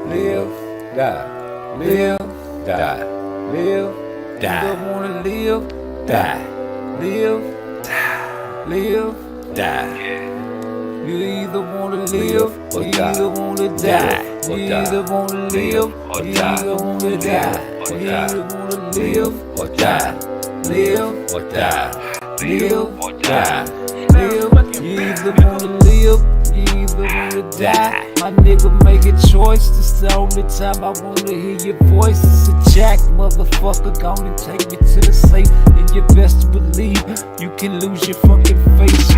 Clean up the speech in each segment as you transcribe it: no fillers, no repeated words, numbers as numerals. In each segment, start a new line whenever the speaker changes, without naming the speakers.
live, die, live, die, live, die. You either wanna live, die, live, die, live, die. You either wanna live or you either wanna die. You either wanna live or you either wanna die. You either wanna live or die. Live or die. Live or die. Live. You either wanna live, you either wanna die. My nigga, make a choice. This the only time I wanna hear your voice. It's a jack, motherfucker. Gonna take me to the safe. And you best believe you can lose your fucking face.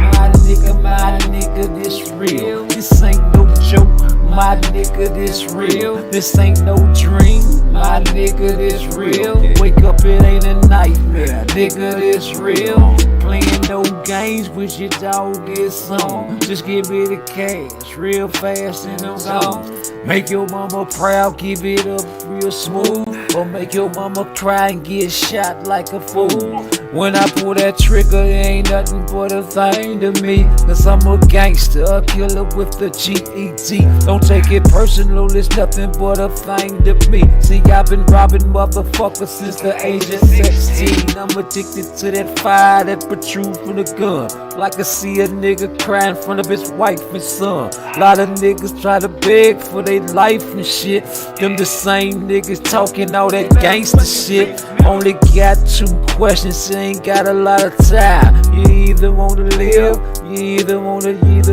My nigga, this real. This ain't no joke. My nigga, this real. This ain't no dream. My nigga, this real. Wake up, it ain't a nightmare. Nigga, this real. Playing no games with your dog, it's on. Just give me the cash real fast and I'm gone. Make your mama proud, give it up real smooth. Or make your mama cry and get shot like a fool. When I pull that trigger, it ain't nothing but a thing to me. Cause I'm a gangster, a killer with the G-E-T. Don't take it personal, it's nothing but a thing to me. See, I've been robbing motherfuckers since the age of 16. I'm addicted to that fire that protrudes from the gun. Like I see a nigga cry in front of his wife and son. A lot of niggas try to beg for their life and shit. Them the same niggas talking all that gangster shit. Only got 2 questions, ain't got a lot of time. You either wanna live, you either wanna live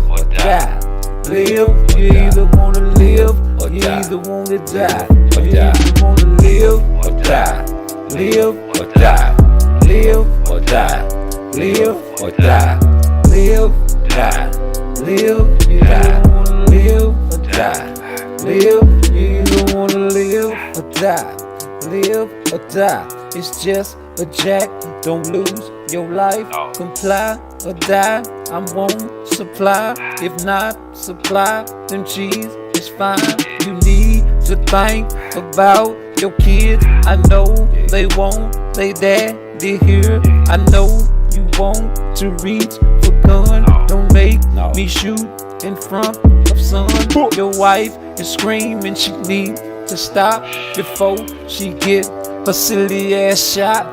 or die. Live, you either wanna live or you either wanna die. You either wanna live or die. Live or die. Live or die. Live or die. Live, die. Live, you either wanna live or die. Live, you either wanna live or die. Live or die. It's just a jack. Don't lose your life. Comply or die. I won't supply. If not supply, then cheese is fine. You need to think about your kids. I know they want they daddy here. I know you want to reach for gun. Don't make me shoot in front of son. Your wife is screaming, she need to stop before she get her silly ass shot.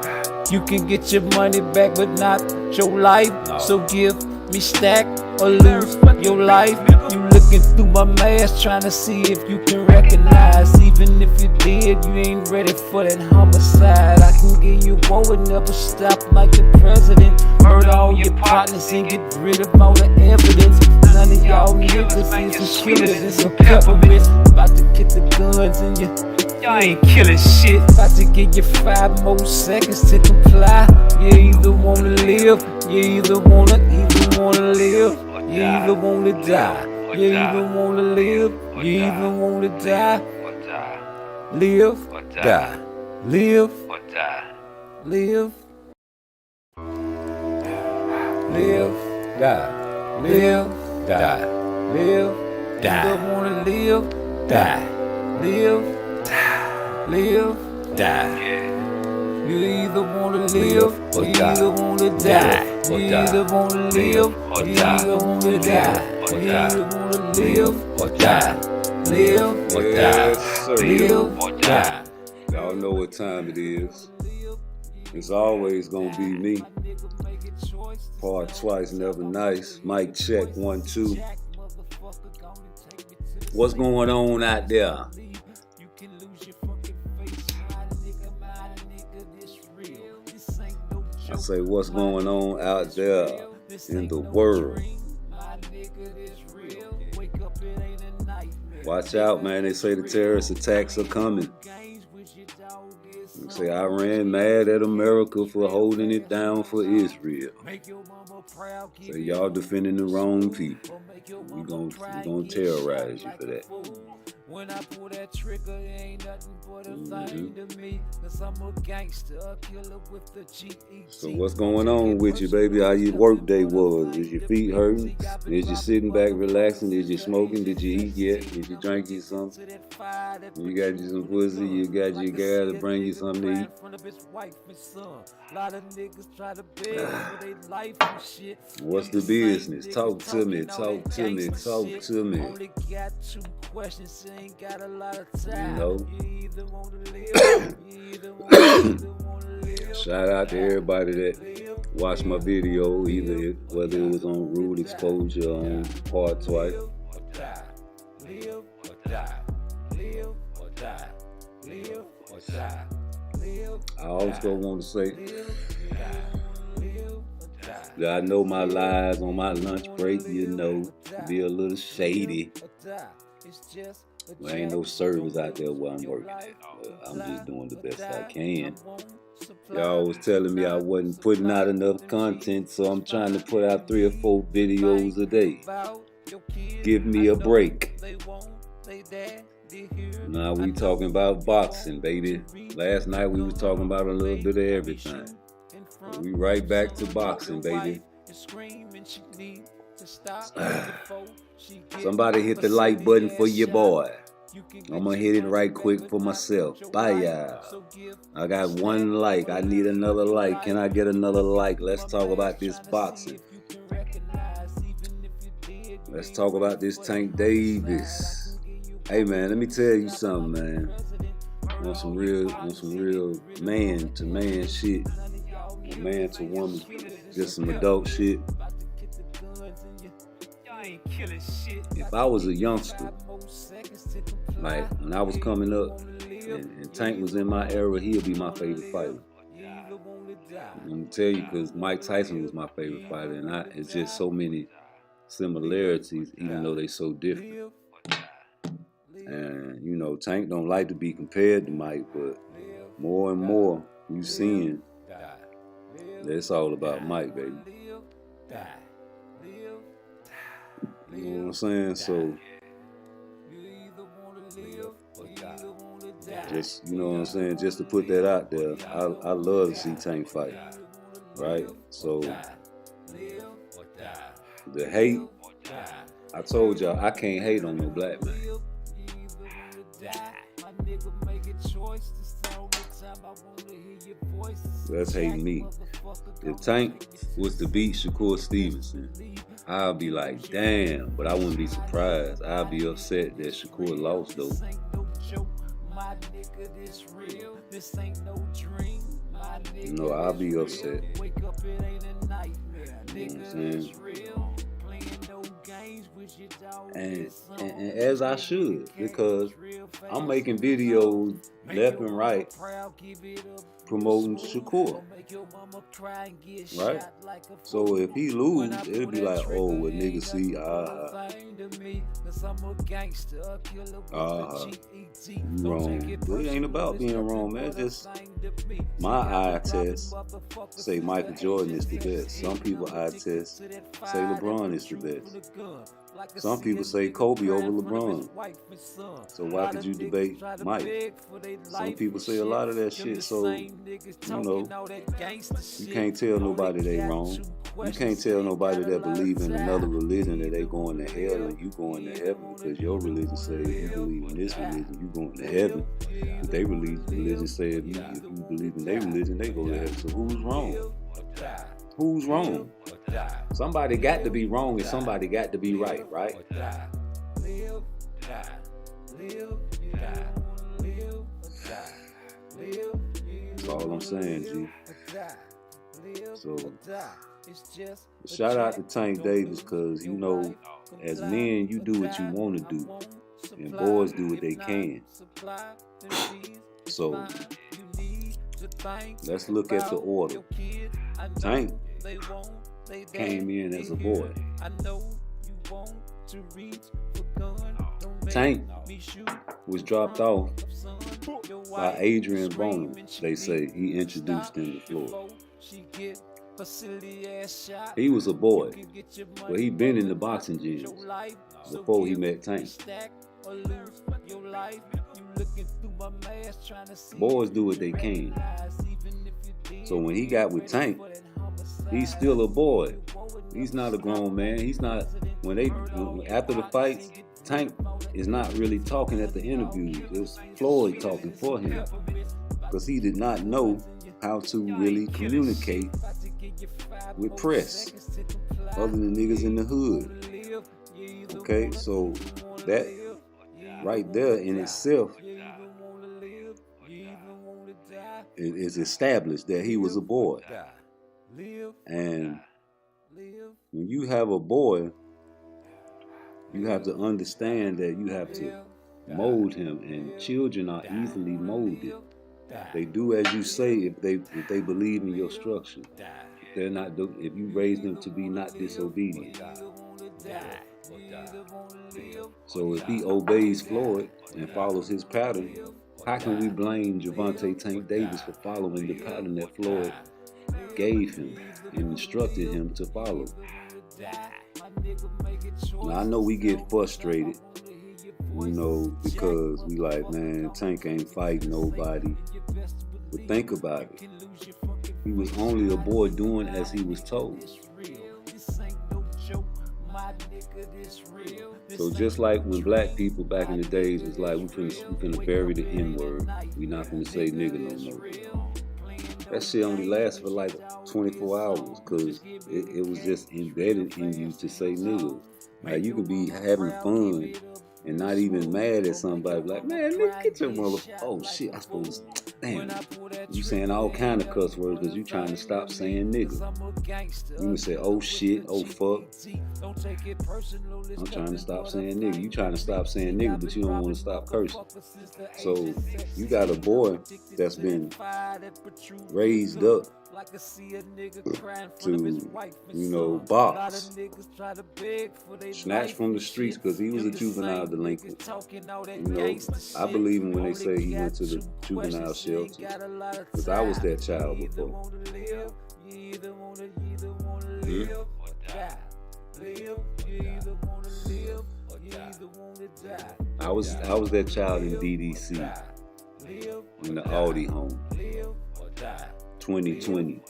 You can get your money back, but not your life. So give me stack or lose your life. You looking through my mask, trying to see if you can recognize. Even if you did, you ain't ready for that homicide. I can give you war and never stop like the president. Murder all your partners and get rid of all the evidence. None of y'all niggas is a killer, it's a peppermint. About to get the guns in you. Y'all ain't killing shit. About to give you 5 more seconds to comply. You either wanna live, you either wanna live, you either wanna die. You either wanna live, you either wanna die. Live, die. Live, live, live, die. Live, die. Live, die. You either wanna live, die. Live, live, die. You either wanna live or you either wanna die. You either wanna live or you either wanna die. You either wanna live or die. Live or die. Live or die.
Y'all know what time it is. It's always gonna be me. Part twice, never nice. Mic check, 1, 2. What's going on out there? I say, what's going on out there in the world? Watch out, man. They say the terrorist attacks are coming. They say Iran mad at America for holding it down for Israel. So y'all defending the wrong people. We gonna terrorize you for that.
When I pull that trigger, it ain't nothing but a thing to me. Cause I'm a gangster, a killer with the G-E-T.
So what's going on with you, baby? How your work day was? Is your feet hurting? Is you sitting back relaxing? Is you smoking? Did you eat yet? Did you drink you something? You got you some pussy? You got your girl to bring you something something to eat. What's the business? Talk to me, talk to me, talk to me. You know? Shout out to everybody that watched my video, whether it was on Rude Exposure or on PARTTWICE. I also want to say that I know my lives on my lunch break, you know, be a little shady. There ain't no servers out there where I'm working at. I'm just doing the best I can. Y'all was telling me I wasn't putting out enough content, so I'm trying to put out 3 or 4 videos a day. Give me a break. Now we talking about boxing, baby. Last night we was talking about a little bit of everything. We right back to boxing, baby. Somebody hit the like button for your boy. I'm gonna hit it right quick for myself. Bye, y'all. I got 1 like. I need another like. Can I get another like? Let's talk about this boxing. Let's talk about this Tank Davis. Hey man, let me tell you something, man. On some real man to man shit. Man to woman. Just some adult shit. If I was a youngster, like when I was coming up and Tank was in my era, he'll be my favorite fighter. I'm gonna tell you, because Mike Tyson was my favorite fighter, and it's just so many similarities, even though they so different. And you know, Tank don't like to be compared to Mike, but more and more you seeing that it's all about Mike, baby. You know what I'm saying? So just, you know what I'm saying, just to put that out there, I love to see Tank fight, right? So the hate, I told y'all I can't hate on no black man. That's hating me. If Tank was to beat Shakur Stevenson, I'll be like, damn, but I wouldn't be surprised. I'll be upset that Shakur lost, though. You know, I'll be upset. You know what I'm saying? And as I should, because I'm making videos left and right promoting Shakur, right? So if he lose, it'll be like, oh, well, niggas see, you wrong. But it ain't about being wrong, man. It's just my eye test say Michael Jordan is the best. Some people eye test say LeBron is the best. Some people say Kobe over LeBron. So why could you debate Mike? Some people say a lot of that shit, so, you know, you can't tell nobody they wrong. You can't tell nobody that believe in another religion that they going to hell and you going to heaven, because your religion says if you believe in this religion, you going to heaven. But they religion say if you believe in their religion, they go to heaven. So who's wrong? Who's wrong? Somebody got to be wrong and somebody got to be right, right? That's all I'm saying, G. So, shout out to Tank Davis, because, you know, as men, you do what you want to do, and boys do what they can. So, let's look at the order. Tank came in as a boy. Tank was dropped off by Adrian Bono. They say he introduced him to Floyd. He was a boy, but he been in the boxing gyms before he met Tank. Boys do what they can. So when he got with Tank, he's still a boy. He's not a grown man. He's not, after the fights, Tank is not really talking at the interviews. It was Floyd talking for him. because he did not know how to really communicate with press other than niggas in the hood. Okay, so that right there in itself is established that he was a boy. And when you have a boy, you have to understand that you have to mold him, and children are easily molded. They do as you say if they believe in your structure. If they're not, if you raise them to be not disobedient. So if he obeys Floyd and follows his pattern, how can we blame Javante Tank Davis for following the pattern that Floyd gave him and instructed him to follow? Now I know we get frustrated, because we like, man, Tank ain't fighting nobody. But think about it. He was only a boy doing as he was told. So just like when black people back in the days was like, we finna bury the N-word, we not finna say nigga no more. That shit only lasted for like 24 hours because it was just embedded in you to say nigga. Now you could be having fun and not even mad at somebody, like, man, nigga, get your mother. Oh shit, I suppose. Damn, you saying all kind of cuss words because you trying to stop saying nigga. You can say, oh shit, oh fuck. I'm trying to stop saying nigga. You trying to stop saying nigga, but you don't want to stop cursing. So you got a boy that's been raised up to, box, snatch from the streets because he was a juvenile delinquent. I believe him when they say he went to the juvenile shelter because I was that child before. I was that child in DDC in the Audi home. 2020.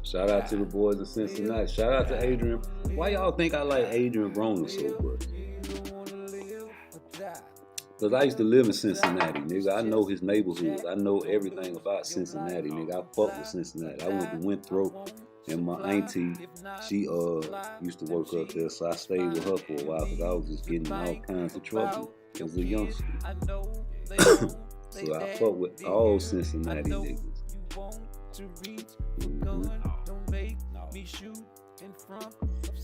Shout out to the boys in Cincinnati. Shout out to Adrian. Why y'all think I like Adrian Broner so much? Because I used to live in Cincinnati, nigga. I know his neighborhood. I know everything about Cincinnati, nigga. I fuck with Cincinnati. I went to Winthrop, and my auntie, she used to work up there, so I stayed with her for a while because I was just getting in all kinds of trouble as a youngster. So I fuck with all Cincinnati niggas.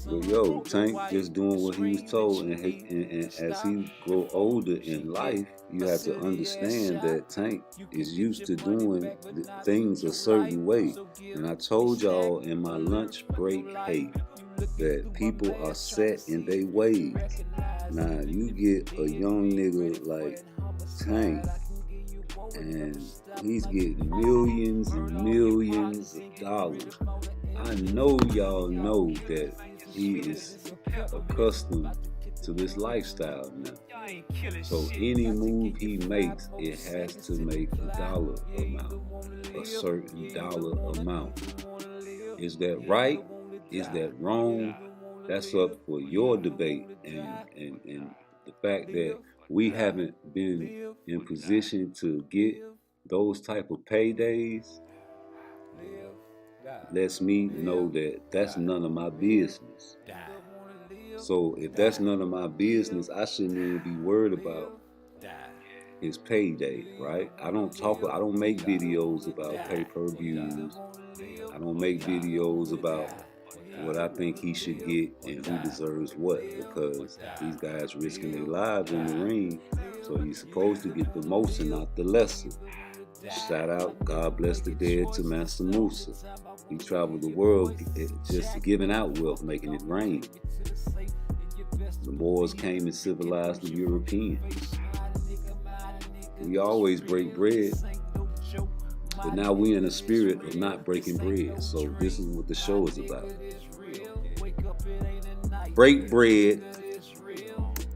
But yo, Tank just doing what he was told, and as he grow older in life, you have to understand that Tank is used to doing things a certain way. And I told y'all in my lunch break hate that people are set in their ways. Now you get a young nigga like Tank, and he's getting millions and millions of dollars. I know y'all know that he is accustomed to this lifestyle now. So any move he makes, it has to make a dollar amount, a certain dollar amount. Is that right? Is that wrong? That's up for your debate. And the fact that we haven't been in position to get those type of paydays lets me know that that's none of my business. So if that's none of my business, I shouldn't even be worried about his payday, right? I don't make videos about pay-per-views. I don't make videos about what I think he should get and who deserves what, because these guys risking their lives in the ring, so he's supposed to get the most and not the lesser. Shout out, God bless the dead, to Master Musa. He traveled the world just giving out wealth, making it rain. The Moors came and civilized the Europeans. We always break bread, but now we're in a spirit of not breaking bread. So this is what the show is about. Break bread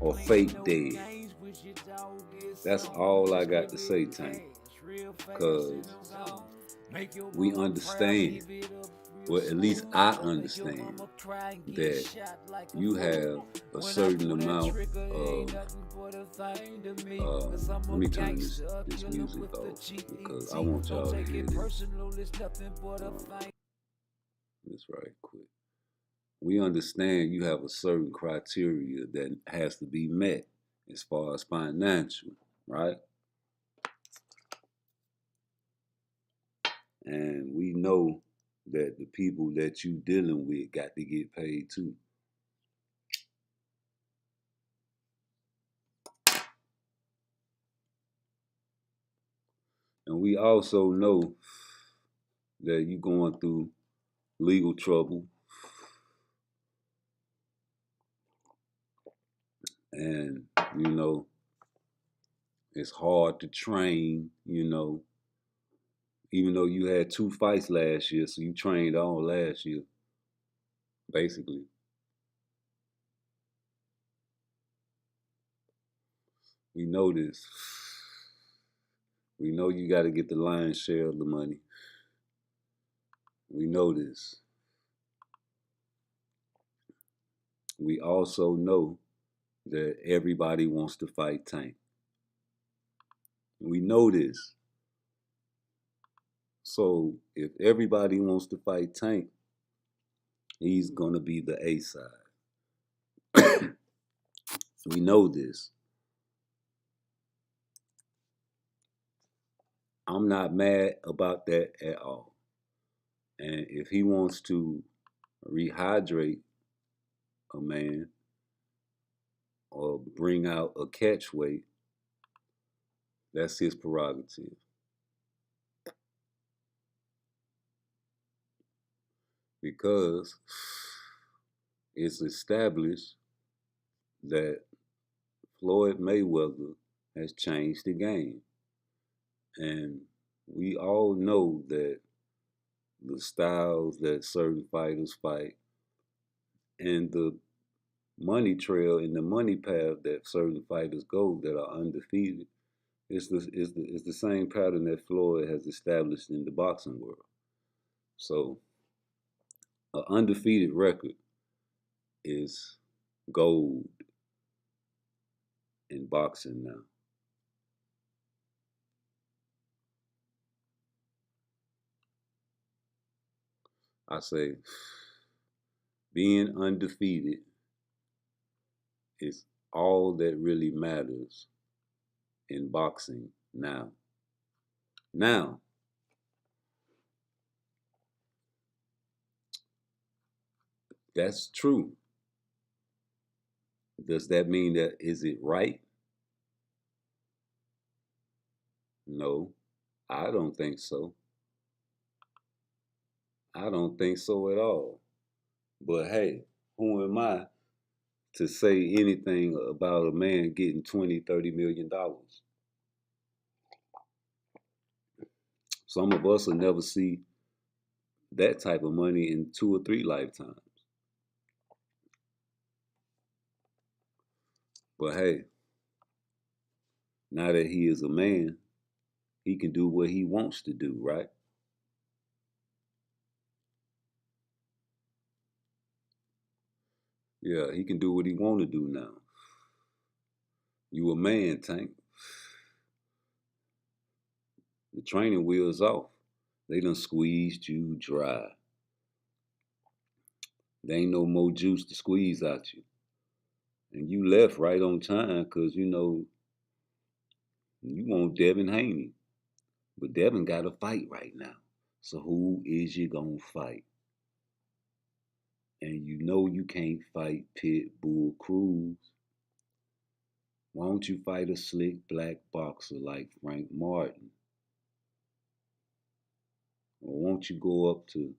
or fake dead. That's all I got to say, Tank. Because we understand well, at least I understand that you have a certain amount of, let me turn this music off because I want y'all to hear this. This right quick. We understand you have a certain criteria that has to be met as far as financial, right? And we know that the people that you dealing with got to get paid too. And we also know that you're going through legal trouble. And, you know, it's hard to train, you know, even though you had 2 fights last year, so you trained all last year, basically. We know this. We know you got to get the lion's share of the money. We know this. We also know that everybody wants to fight Tank. We know this. So if everybody wants to fight Tank, he's going to be the A side. We know this. I'm not mad about that at all. And if he wants to rehydrate a man or bring out a catch weight, that's his prerogative. Because it's established that Floyd Mayweather has changed the game. And we all know that the styles that certain fighters fight and the money trail and the money path that certain fighters go that are undefeated is the same pattern that Floyd has established in the boxing world. So an undefeated record is gold in boxing now. I say being undefeated is all that really matters in boxing now. Now, that's true. Does that mean that is it right? No, I don't think so. I don't think so at all. But hey, who am I to say anything about a man getting 20, $30 million? Some of us will never see that type of money in 2 or 3 lifetimes. But hey, now that he is a man, he can do what he wants to do, right? Yeah, he can do what he want to do now. You a man, Tank. The training wheel's off. They done squeezed you dry. There ain't no more juice to squeeze out you. And you left right on time because, you know, you want Devin Haney. But Devin got to fight right now. So who is you going to fight? And you know you can't fight Pitbull Cruz. Why don't you fight a slick black boxer like Frank Martin? Or won't you go up to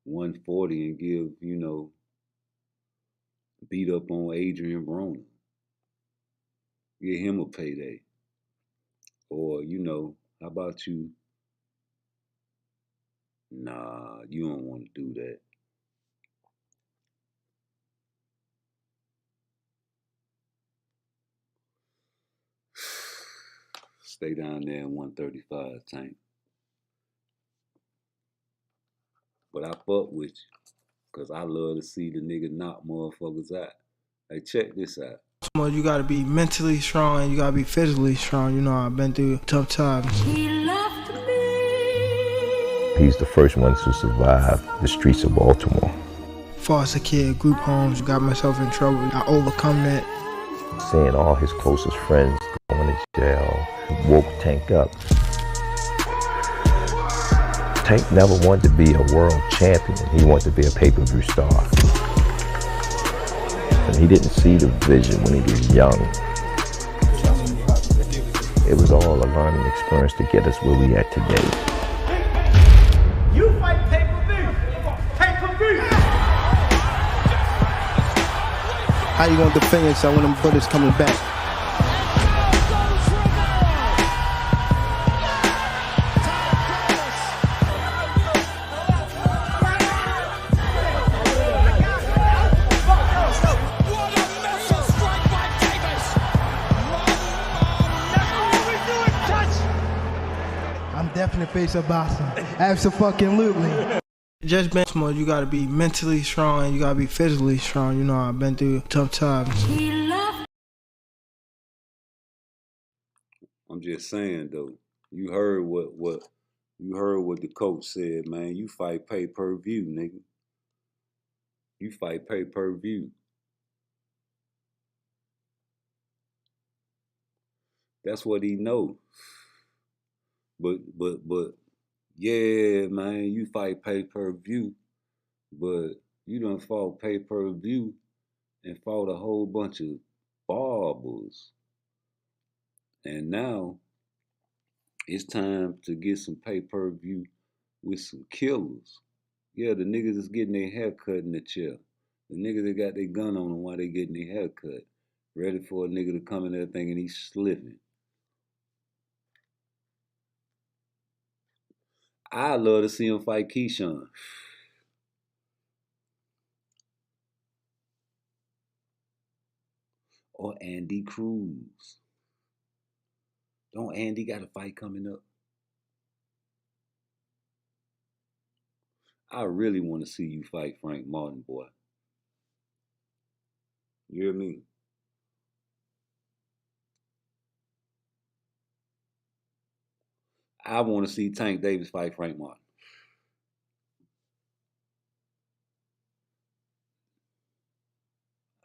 140 and give, you know, beat up on Adrian Broner? Get him a payday. Or, you know, how about you? Nah, you don't want to do that. Stay down there in 135, Tank. But I fuck with you. Cause I love to see the nigga knock motherfuckers out. Hey, check this out.
You gotta be mentally strong and you gotta be physically strong. You know, I've been through tough times.
He left me.
He's the first one to survive the streets of Baltimore.
Foster kid, group homes, got myself in trouble. I overcome that.
Seeing all his closest friends going to jail woke Tank up. Tank never wanted to be a world champion. He wanted to be a pay-per-view star. And he didn't see the vision when he was young. It was all a learning experience to get us where we at today.
You fight pay-per-view! Pay-per-view!
How you gonna defend yourself when them bullets coming back? I'm definitely face of boxing. Absolutely. Just being smart, you gotta be mentally strong and you gotta be physically strong. You know, I've been through tough times.
He left.
I'm just saying though. You heard what the coach said, man. You fight pay-per-view, nigga. You fight pay-per-view. That's what he know. But yeah, man, you fight pay-per-view, but you done fought pay-per-view and fought a whole bunch of barbers. And now it's time to get some pay-per-view with some killers. Yeah, the niggas is getting their hair cut in the chair. The niggas that got their gun on them while they getting their hair cut. Ready for a nigga to come in there thinking he's slipping. I love to see him fight Keyshawn. Or Andy Cruz. Don't Andy got a fight coming up? I really want to see you fight Frank Martin, boy. You hear me? I want to see Tank Davis fight Frank Martin.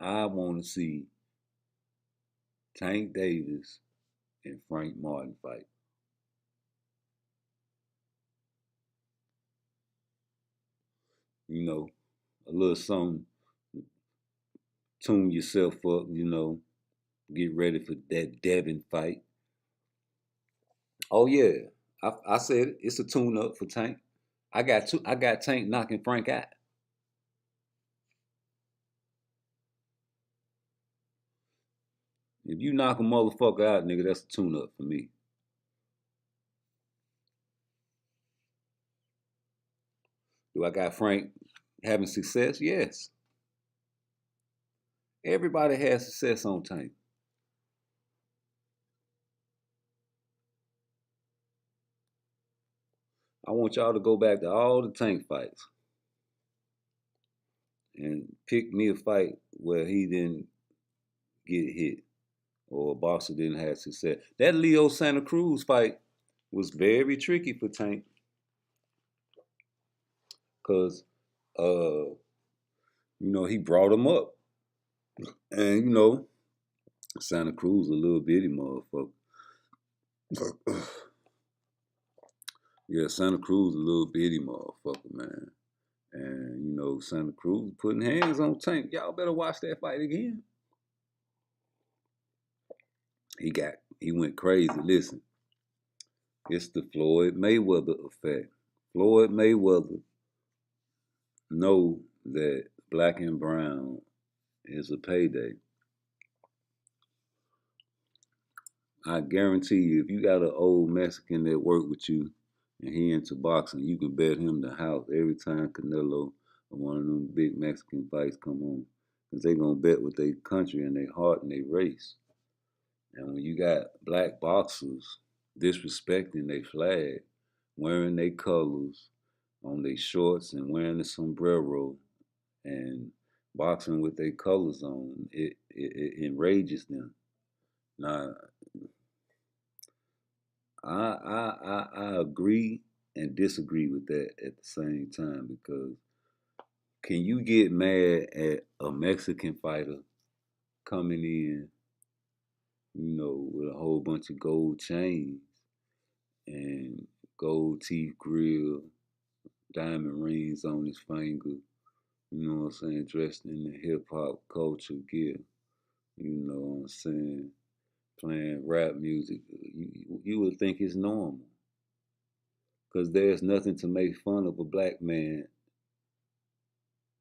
I want to see Tank Davis and Frank Martin fight. You know, a little something, tune yourself up, you know, get ready for that Devin fight. Oh yeah, I said it. It's a tune up for Tank. I got Tank knocking Frank out. If you knock a motherfucker out, nigga, that's a tune up for me. Do I got Frank having success? Yes. Everybody has success on Tank. I want y'all to go back to all the Tank fights and pick me a fight where he didn't get hit or a boxer didn't have success. That Leo Santa Cruz fight was very tricky for Tank because, he brought him up. And, Santa Cruz a little bitty motherfucker. Yeah, Santa Cruz a little bitty motherfucker, man. And, Santa Cruz putting hands on Tank. Y'all better watch that fight again. He went crazy. Listen, it's the Floyd Mayweather effect. Floyd Mayweather know that black and brown is a payday. I guarantee you, if you got an old Mexican that work with you and he into boxing, you can bet him the house every time CANELO or one of them big Mexican fights come on. Because they going to bet with their country and their heart and their race. And when you got black boxers disrespecting their flag, wearing their colors, on their shorts and wearing a sombrero and boxing with their colors on, it enrages them. Now, I agree and disagree with that at the same time, because can you get mad at a Mexican fighter coming in, with a whole bunch of gold chains and gold teeth grill, diamond rings on his finger, you know what I'm saying, dressed in the hip hop culture gear, you know what I'm saying, playing rap music? You would think it's normal, because there's nothing to make fun of a black man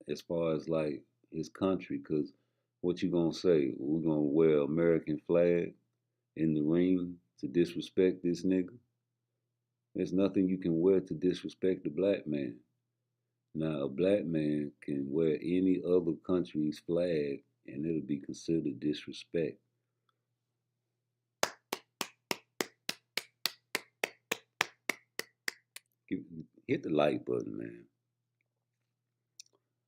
as far as like his country. Because what you gonna say? We're gonna wear American flag in the ring to disrespect this nigga? There's nothing you can wear to disrespect the black man. Now, a black man can wear any other country's flag and it'll be considered disrespect. Hit the like button, man.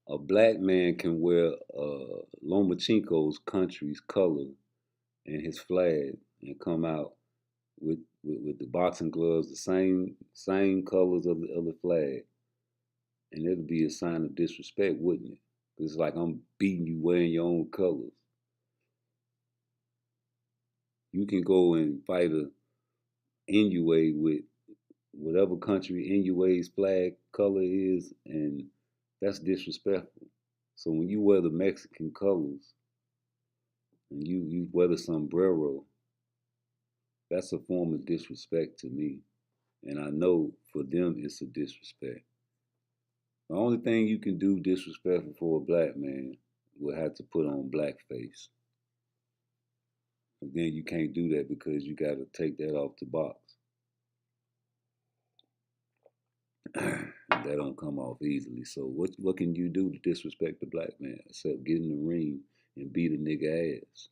A black man can wear Lomachenko's country's color and his flag and come out with the boxing gloves, the same colors of the flag, and it'll be a sign of disrespect, wouldn't it? It's like I'm beating you wearing your own colors. You can go and fight a Inuit with whatever country Inuit's flag color is, and that's disrespectful. So when you wear the Mexican colors and you wear the sombrero, that's a form of disrespect to me. And I know for them it's a disrespect. The only thing you can do disrespectful for a black man will have to put on blackface. And then you can't do that because you got to take that off the box. That don't come off easily. So what can you do to disrespect the black man except get in the ring and beat a nigga ass?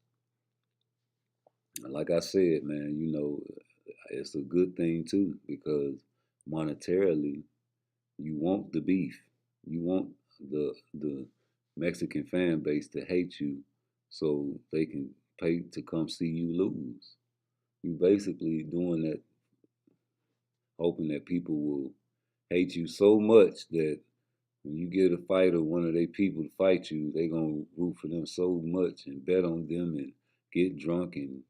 Like I said, man, it's a good thing too, because monetarily, you want the beef. You want the Mexican fan base to hate you so they can pay to come see you lose. You basically doing that, hoping that people will hate you so much that when you get a fighter, one of their people to fight you, they gonna root for them so much and bet on them and get drunk and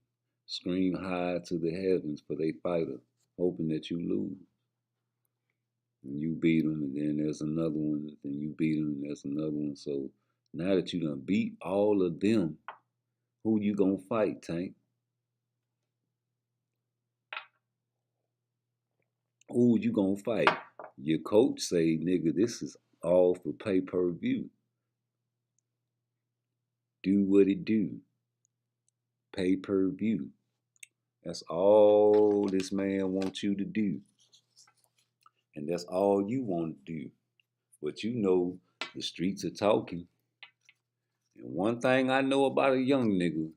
scream high to the heavens for their fighter, hoping that you lose. And you beat them, and then there's another one, and you beat them, and there's another one. So now that you done beat all of them, who you gonna fight, Tank? Who you gonna fight? Your coach say, nigga, this is all for pay-per-view. Do what it do. Pay-per-view. That's all this man wants you to do. And that's all you want to do. But you know the streets are talking. And one thing I know about a young nigga,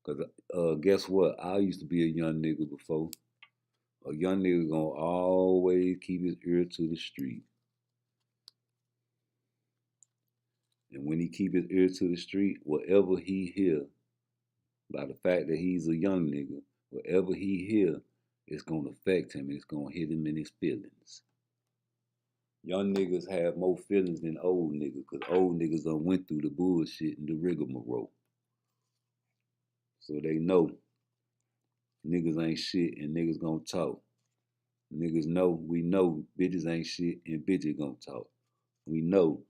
because guess what? I used to be a young nigga before. A young nigga gonna always keep his ear to the street. And when he keep his ear to the street, whatever he hear, by the fact that he's a young nigga, whatever he hear, it's gonna affect him and it's gonna hit him in his feelings. Young niggas have more feelings than old niggas, because old niggas done went through the bullshit and the rigmarole. So they know niggas ain't shit and niggas gonna talk. Niggas know, we know bitches ain't shit and bitches gonna talk. We know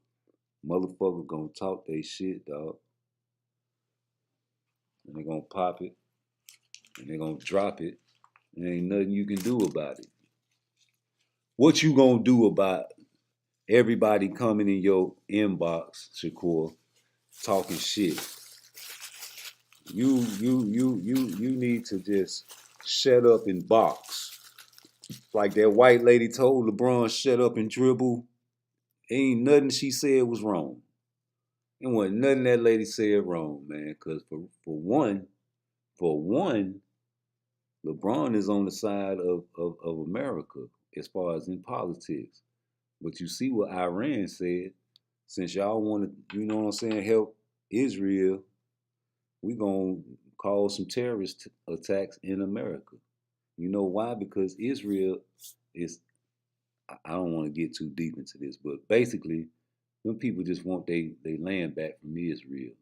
motherfuckers gonna talk they shit, dog. And they gonna pop it and they gonna drop it. And ain't nothing you can do about it. What you gonna do about everybody coming in your inbox, Shakur, talking shit? You need to just shut up and box. Like that white lady told LeBron, shut up and dribble. Ain't nothing she said was wrong. It wasn't nothing that lady said wrong, man. Cause for one, LeBron is on the side of America as far as in politics. But you see what Iran said. Since y'all want to, you know what I'm saying, help Israel, we going to cause some terrorist attacks in America. You know why? Because Israel is, I don't want to get too deep into this, but basically, them people just want they land back from Israel.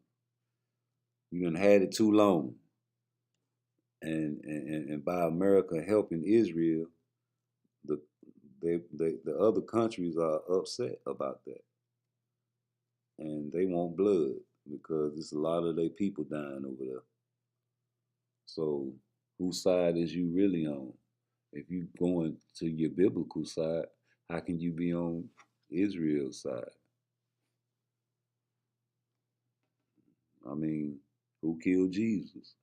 You done had it too long. And by America helping Israel, the the other countries are upset about that. And they want blood because there's a lot of their people dying over there. So whose side is you really on? If you going to your biblical side, how can you be on Israel's side? I mean, who killed Jesus?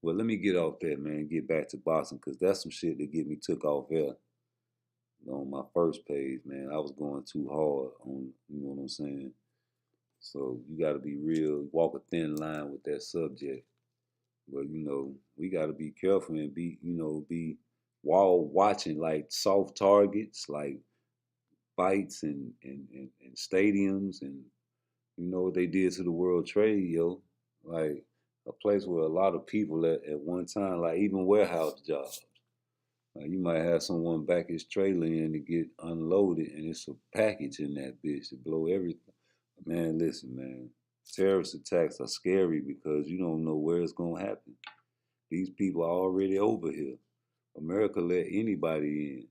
Well, let me get off that, man. Get back to boxing, because that's some shit that get me took off air on my first page, man. I was going too hard on, you know what I'm saying? So you got to be real, walk a thin line with that subject. But, you know, we got to be careful and be, you know, be wall watching, like soft targets, like fights and stadiums, and you know what they did to the World Trade, yo. Like a place where a lot of people at one time, like even warehouse jobs. You might have someone back his trailer in to get unloaded, and it's a package in that bitch to blow everything. Man, listen, man. Terrorist attacks are scary because you don't know where it's gonna happen. These people are already over here. America let anybody in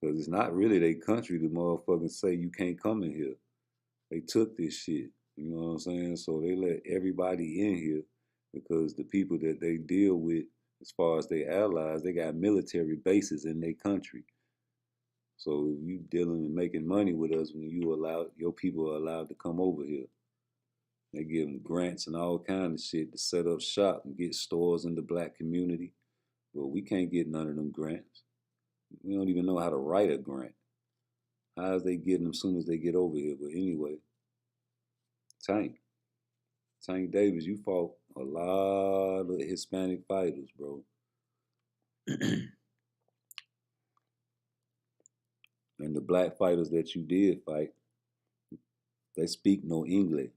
because it's not really their country. The motherfuckers say you can't come in here. They took this shit. You know what I'm saying? So they let everybody in here because the people that they deal with, as far as their allies, they got military bases in their country. So if you dealing and making money with us, when you allow your people are allowed to come over here, they give them grants and all kind of shit to set up shop and get stores in the black community. Well, we can't get none of them grants. We don't even know how to write a grant. How is they getting them as soon as they get over here? But anyway, Tank Davis, you fought a lot of Hispanic fighters, bro. And the black fighters that you did fight, they speak no English.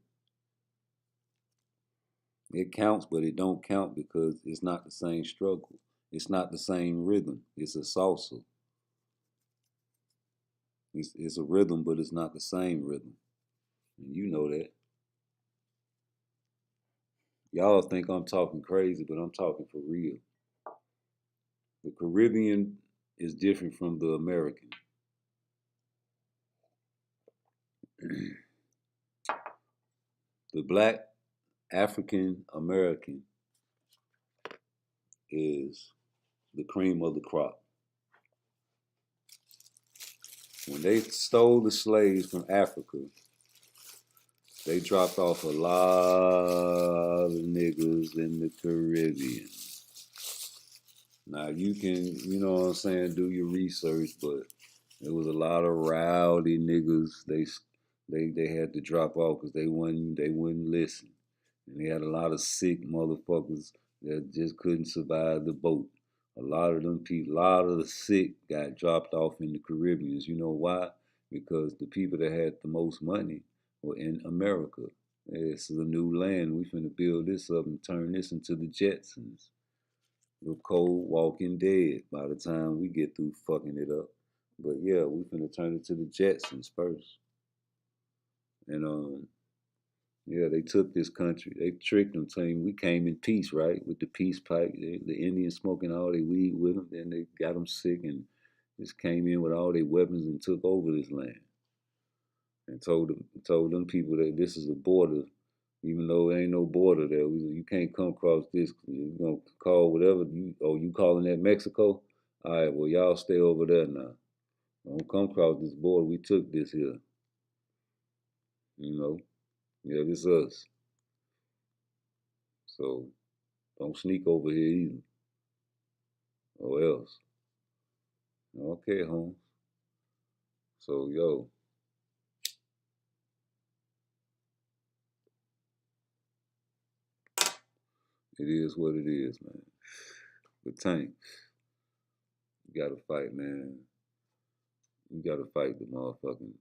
It counts, but it don't count because it's not the same struggle. It's not the same rhythm. It's a salsa. It's a rhythm, but it's not the same rhythm. And you know that. Y'all think I'm talking crazy, but I'm talking for real. The Caribbean is different from the American. The black African American is the cream of the crop. When they stole the slaves from Africa, they dropped off a lot of niggas in the Caribbean. Now you can, you know what I'm saying, do your research, but there was a lot of rowdy niggas. They had to drop off because they wouldn't listen. And they had a lot of sick motherfuckers that just couldn't survive the boat. A lot of them people, a lot of the sick got dropped off in the Caribbean. You know why? Because the people that had the most money were in America. This is a new land. We finna build this up and turn this into the Jetsons. The cold walking dead by the time we get through fucking it up. But yeah, we finna turn it to the Jetsons first. And yeah, they took this country. They tricked them, saying we came in peace, right? With the peace pipe. The Indians smoking all their weed with them. Then they got them sick and just came in with all their weapons and took over this land. And told them people that this is a border, even though there ain't no border there. You can't come across this. You're gonna call whatever you calling that Mexico? All right, well y'all stay over there now. Don't come across this border. We took this here. You know, yeah, this us. So don't sneak over here either, or else. Okay, Holmes. So yo, it is what it is, man. But Tank, you gotta fight, man. You gotta fight the motherfucking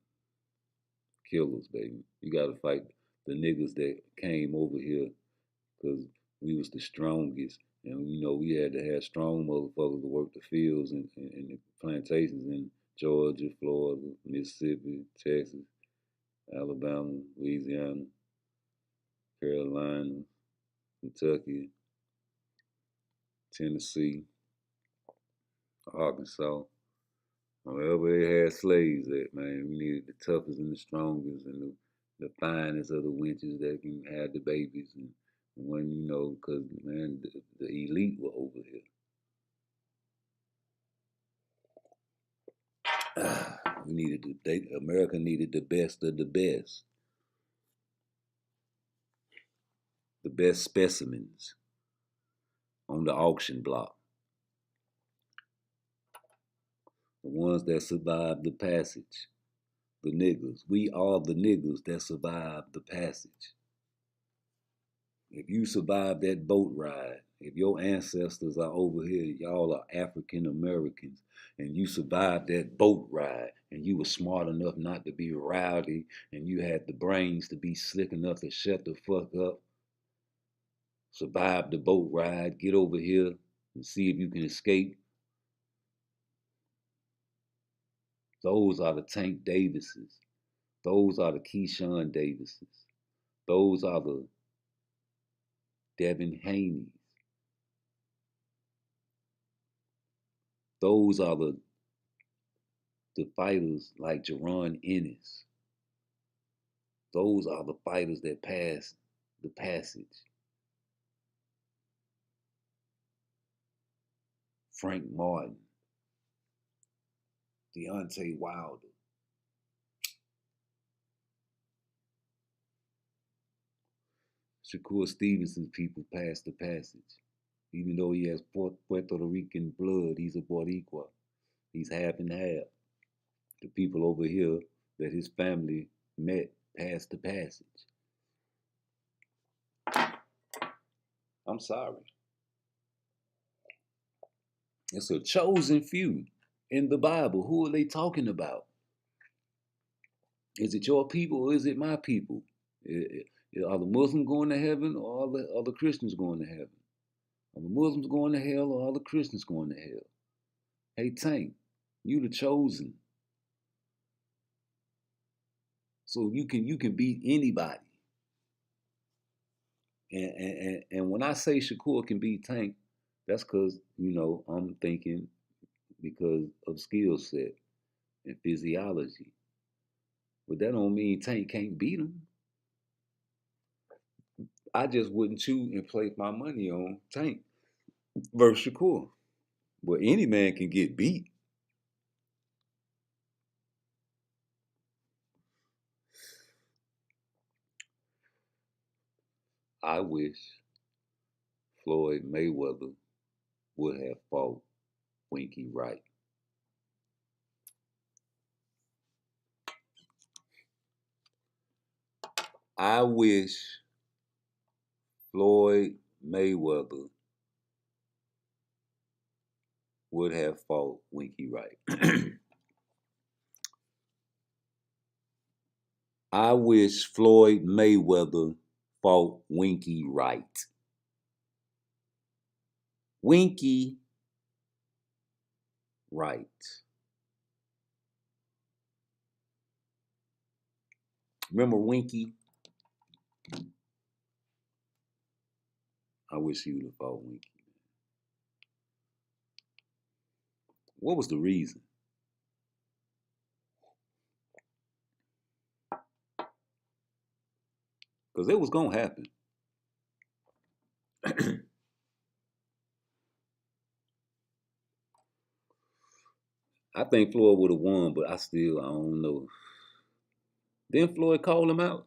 killers, baby. You gotta fight the niggas that came over here because we was the strongest. And, you know, we had to have strong motherfuckers to work the fields and the plantations in Georgia, Florida, Mississippi, Texas, Alabama, Louisiana, Carolina, Kentucky, Tennessee, Arkansas. Wherever they had slaves at, man, we needed the toughest and the strongest and the finest of the wenches that can have the babies. And when, you know, because, man, the elite were over here. America needed the best of the best. The best specimens on the auction block. The ones that survived the passage. The niggas. We are the niggas that survived the passage. If you survived that boat ride, if your ancestors are over here, y'all are African Americans, and you survived that boat ride, and you were smart enough not to be rowdy, and you had the brains to be slick enough to shut the fuck up, survive the boat ride, get over here and see if you can escape. Those are the Tank Davises. Those are the Keyshawn Davises. Those are the Devin Haney's. Those are the fighters like Jaron Ennis. Those are the fighters that passed the passage. Frank Martin, Deontay Wilder. Shakur Stevenson's people passed the passage. Even though he has Puerto Rican blood, he's a Boricua. He's half and half. The people over here that his family met passed the passage. I'm sorry. It's a chosen few in the Bible. Who are they talking about? Is it your people or is it my people? Are the Muslims going to heaven or are the Christians going to heaven? Are the Muslims going to hell or are the Christians going to hell? Hey, Tank, you the chosen. So you can beat anybody. And when I say Shakur can beat Tank, that's because, you know, I'm thinking because of skill set and physiology. But that don't mean Tank can't beat him. I just wouldn't choose and place my money on Tank versus Shakur. But any man can get beat. I wish Floyd Mayweather would have fought Winky Wright. I wish Floyd Mayweather would have fought Winky Wright. I wish Floyd Mayweather fought Winky Wright. Winky Wright. Remember Winky? I wish he would have fought Winky. What was the reason? Because it was going to happen. I think Floyd would have won, but I don't know. Didn't Floyd call him out?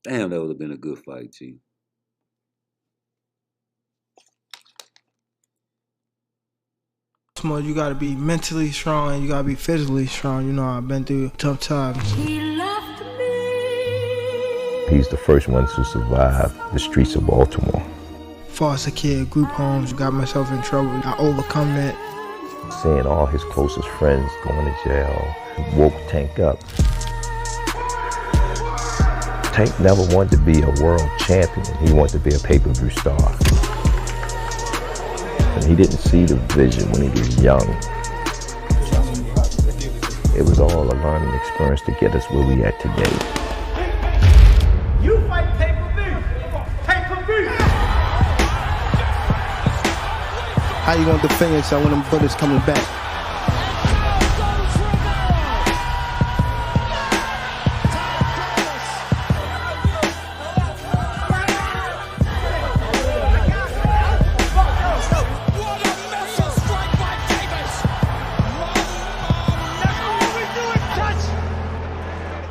Damn, that would have been a good fight, Chief.
You gotta be mentally strong and you gotta be physically strong. You know, I've been through tough times.
He loved me.
He's the first one to survive the streets of Baltimore.
Foster kid, group homes, got myself in trouble. I overcome that.
Seeing all his closest friends going to jail woke Tank up. Tank never wanted to be a world champion. He wanted to be a pay-per-view star. And he didn't see the vision when he was young. It was all a learning experience to get us where we at today.
You fight pay-per-view. Pay-per-view.
How you gonna defend yourself when them bullets coming back?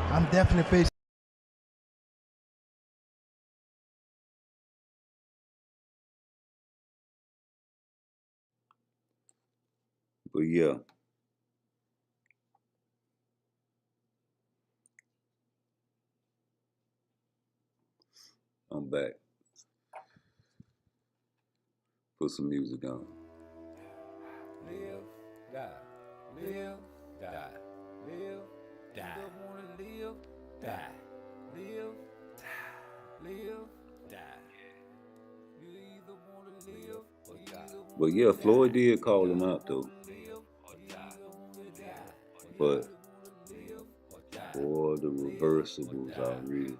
I'm definitely facing.
But yeah. I'm back. Put some music on.
Live, die, live, die, live, die. You don't wanna live, die, live, die. You either wanna live or die.
But yeah, Floyd did call him out though. But boy, the reversibles are real.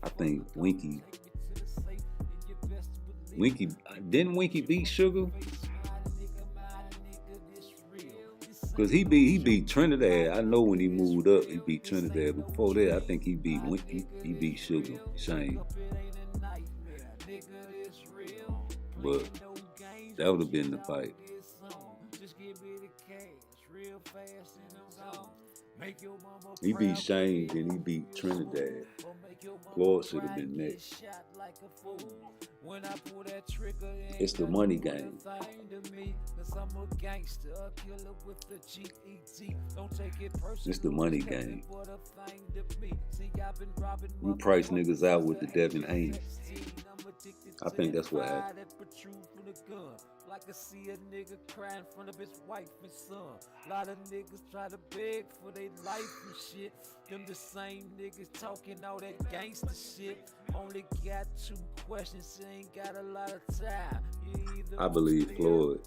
I think Winky didn't Winky beat Sugar? Cause he beat Trinidad. I know when he moved up, he beat Trinidad. But before that, I think he beat Winky. He beat Sugar. Shame. But that would have been the fight. He beat Shane, then he beat Trinidad. Floyd should have been next. It's the money game. It's the money game. You price niggas out with the Devin Haney. I think that's what happened. Like I see a nigga crying in front of his wife and son. A lot of niggas try to beg for their life and shit. Them the same niggas talking all that gangster shit. Only got 2 questions, ain't got a lot of time. I believe Floyd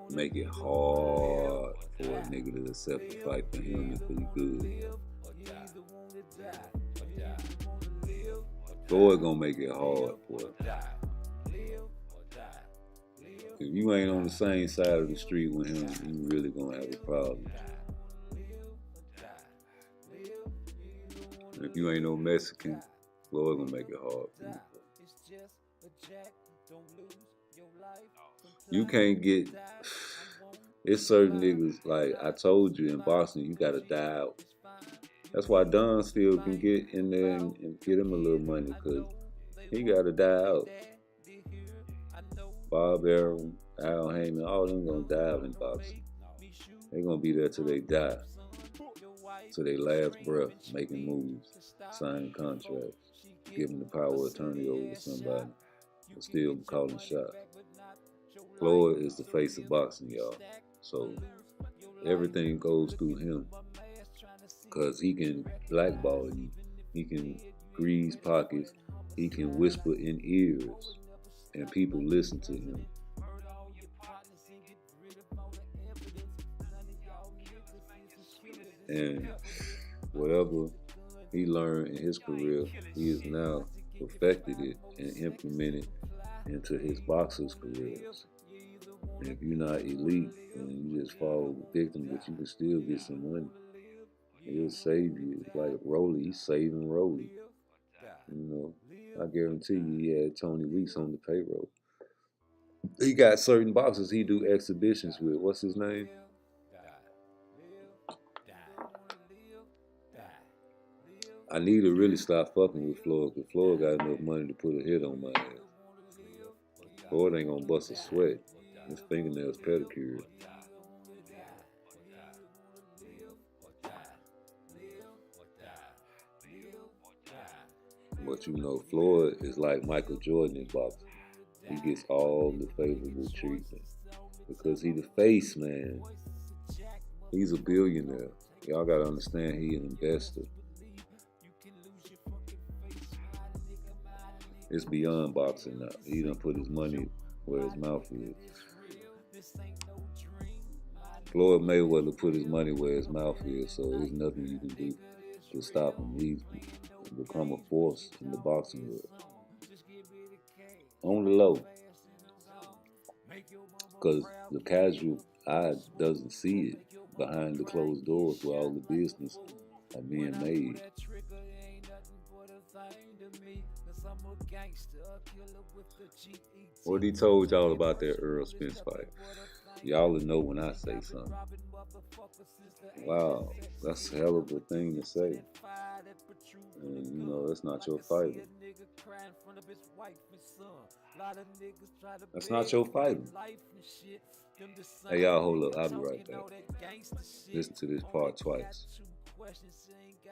make it hard for a nigga to accept the fight for him if he good. Floyd gonna make it hard for him. If you ain't on the same side of the street with him, you really gonna have a problem. And if you ain't no Mexican, Floyd gonna make it hard for you. You can't get. It's certain niggas, like I told you in boxing, you gotta die out. That's why Don still can get in there and get him a little money, cause he gotta die out. Bob Arum, Al Heyman, all them gonna die out in boxing. They gonna be there till they die, till they last breath, making moves, signing contracts, giving the power of attorney over to somebody, but still calling shots. Floyd is the face of boxing, y'all. So everything goes through him, cause he can blackball you, he can grease pockets, he can whisper in ears. And people listen to him. And whatever he learned in his career, he has now perfected it and implemented into his boxers' careers. And if you're not elite, then you just fall victim, but you can still get some money. He'll save you. It's like Rolly, he's saving Rolly. You know, I guarantee you he had Tony Weeks on the payroll. He got certain boxers he do exhibitions with. What's his name? I need to really stop fucking with Floyd, because Floyd got enough money to put a hit on my ass. Floyd ain't gonna bust a sweat. His fingernails pedicured. But you know, Floyd is like Michael Jordan in boxing. He gets all the favorable treatment because he the face, man. He's a billionaire. Y'all gotta understand he an investor. It's beyond boxing now. He done put his money where his mouth is. Floyd Mayweather put his money where his mouth is, so there's nothing you can do to stop him. He's become a force in the boxing world. On the low. Because the casual eye doesn't see it behind the closed doors where all the business are being made. What he told y'all about that Earl Spence fight? Y'all will know when I say something. Wow, that's a hell of a thing to say. And you know, that's not your fighter. That's not your fighter. Hey, y'all, hold up. I'll be right back. Listen to this part twice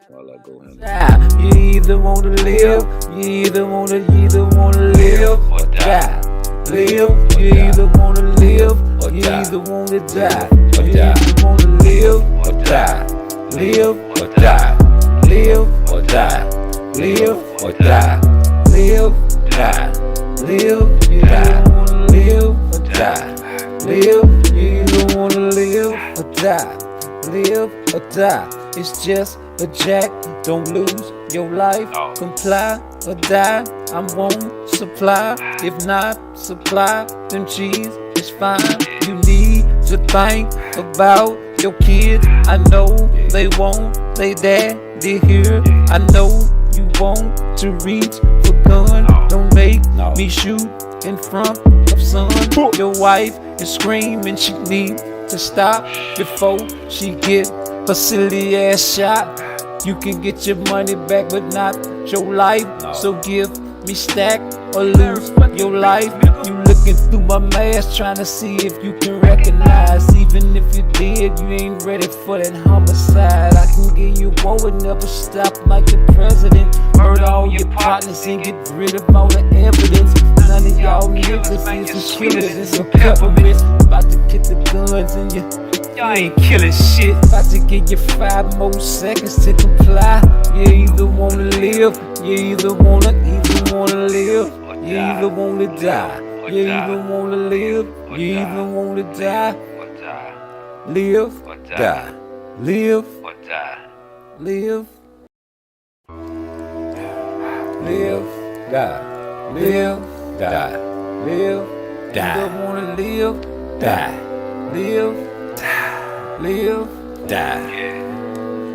while I go handle it.
You either wanna live, you either wanna live or die. Live, you either wanna live or you either wanna die. You either wanna live or die. Live or die. Live or die. Live or die. Live, die. Live, you either wanna live or die. Live, you either wanna live or die. Live or die. It's just a jack, don't lose your life. Comply or die, I won't supply. If not supply, then cheese is fine. You need to think about your kids. I know they want they daddy here. I know you want to reach for gun. Don't make me shoot in front of son. Your wife is screaming she need to stop before she get a silly ass shot. You can get your money back, but not your life. So give me stack or lose your life. You looking through my mask, trying to see if you can recognize. Even if you did, you ain't ready for that homicide. I can give you war and never stop like the president. Murder all your partners and get rid of all the evidence. None of y'all niggas is a killers, it's a peppermint. About to get the guns in you. Y'all ain't killing shit. About to give you 5 more seconds to comply. You either wanna live, you either wanna live, you either wanna die. You either wanna live, you either wanna die. Live or die. Live or die. Live. Live, die. Live, die. Live, die. You either wanna live, die. Live. Live, die.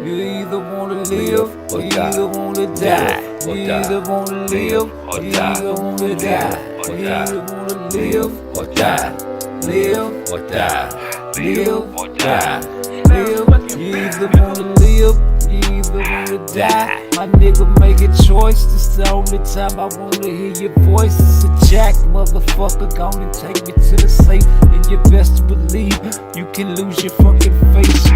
You either wanna live or you either wanna die. You either wanna live or you either wanna die. You either wanna live or die. Live or die. Live or die. Live. You either wanna live, you either wanna die. My nigga, make a choice. This is the only time I wanna hear your voice. It's a jack, motherfucker. Gonna take me to the safe. And you best believe you can lose your fucking face.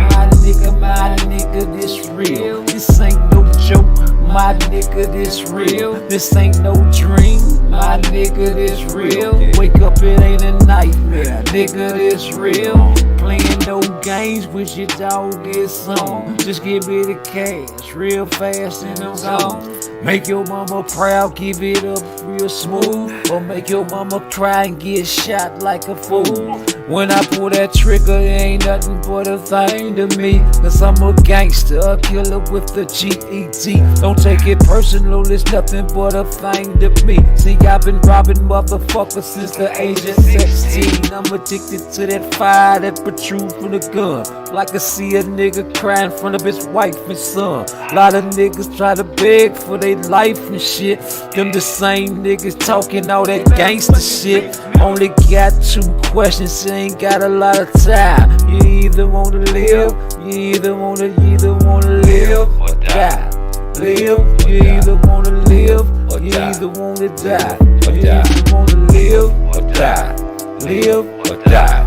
My nigga, this real. This ain't no joke. My nigga, this real. This ain't no dream. My nigga, this real. Wake up, it ain't a nightmare. Nigga, this real. Playing no games with your dog is on. Just give me the cash real fast and I'm gone. Make your mama proud, give it up real smooth. Or make your mama cry and get shot like a fool. When I pull that trigger, it ain't nothing but a thing to me. Cause I'm a gangster, a killer with the G-E-T. Don't take it personal, it's nothing but a thing to me. See, I've been robbing motherfuckers since the age of 16. I'm addicted to that fire that protrudes from the gun. Like I see a nigga cry in front of his wife and son. A lot of niggas try to beg for their life and shit. Them the same niggas talking all that gangster shit. Only got 2 questions, ain't got a lot of time. You either wanna live, you either wanna live or die. Live, you either wanna live or you either wanna die. You either wanna live or die. die. Live or die.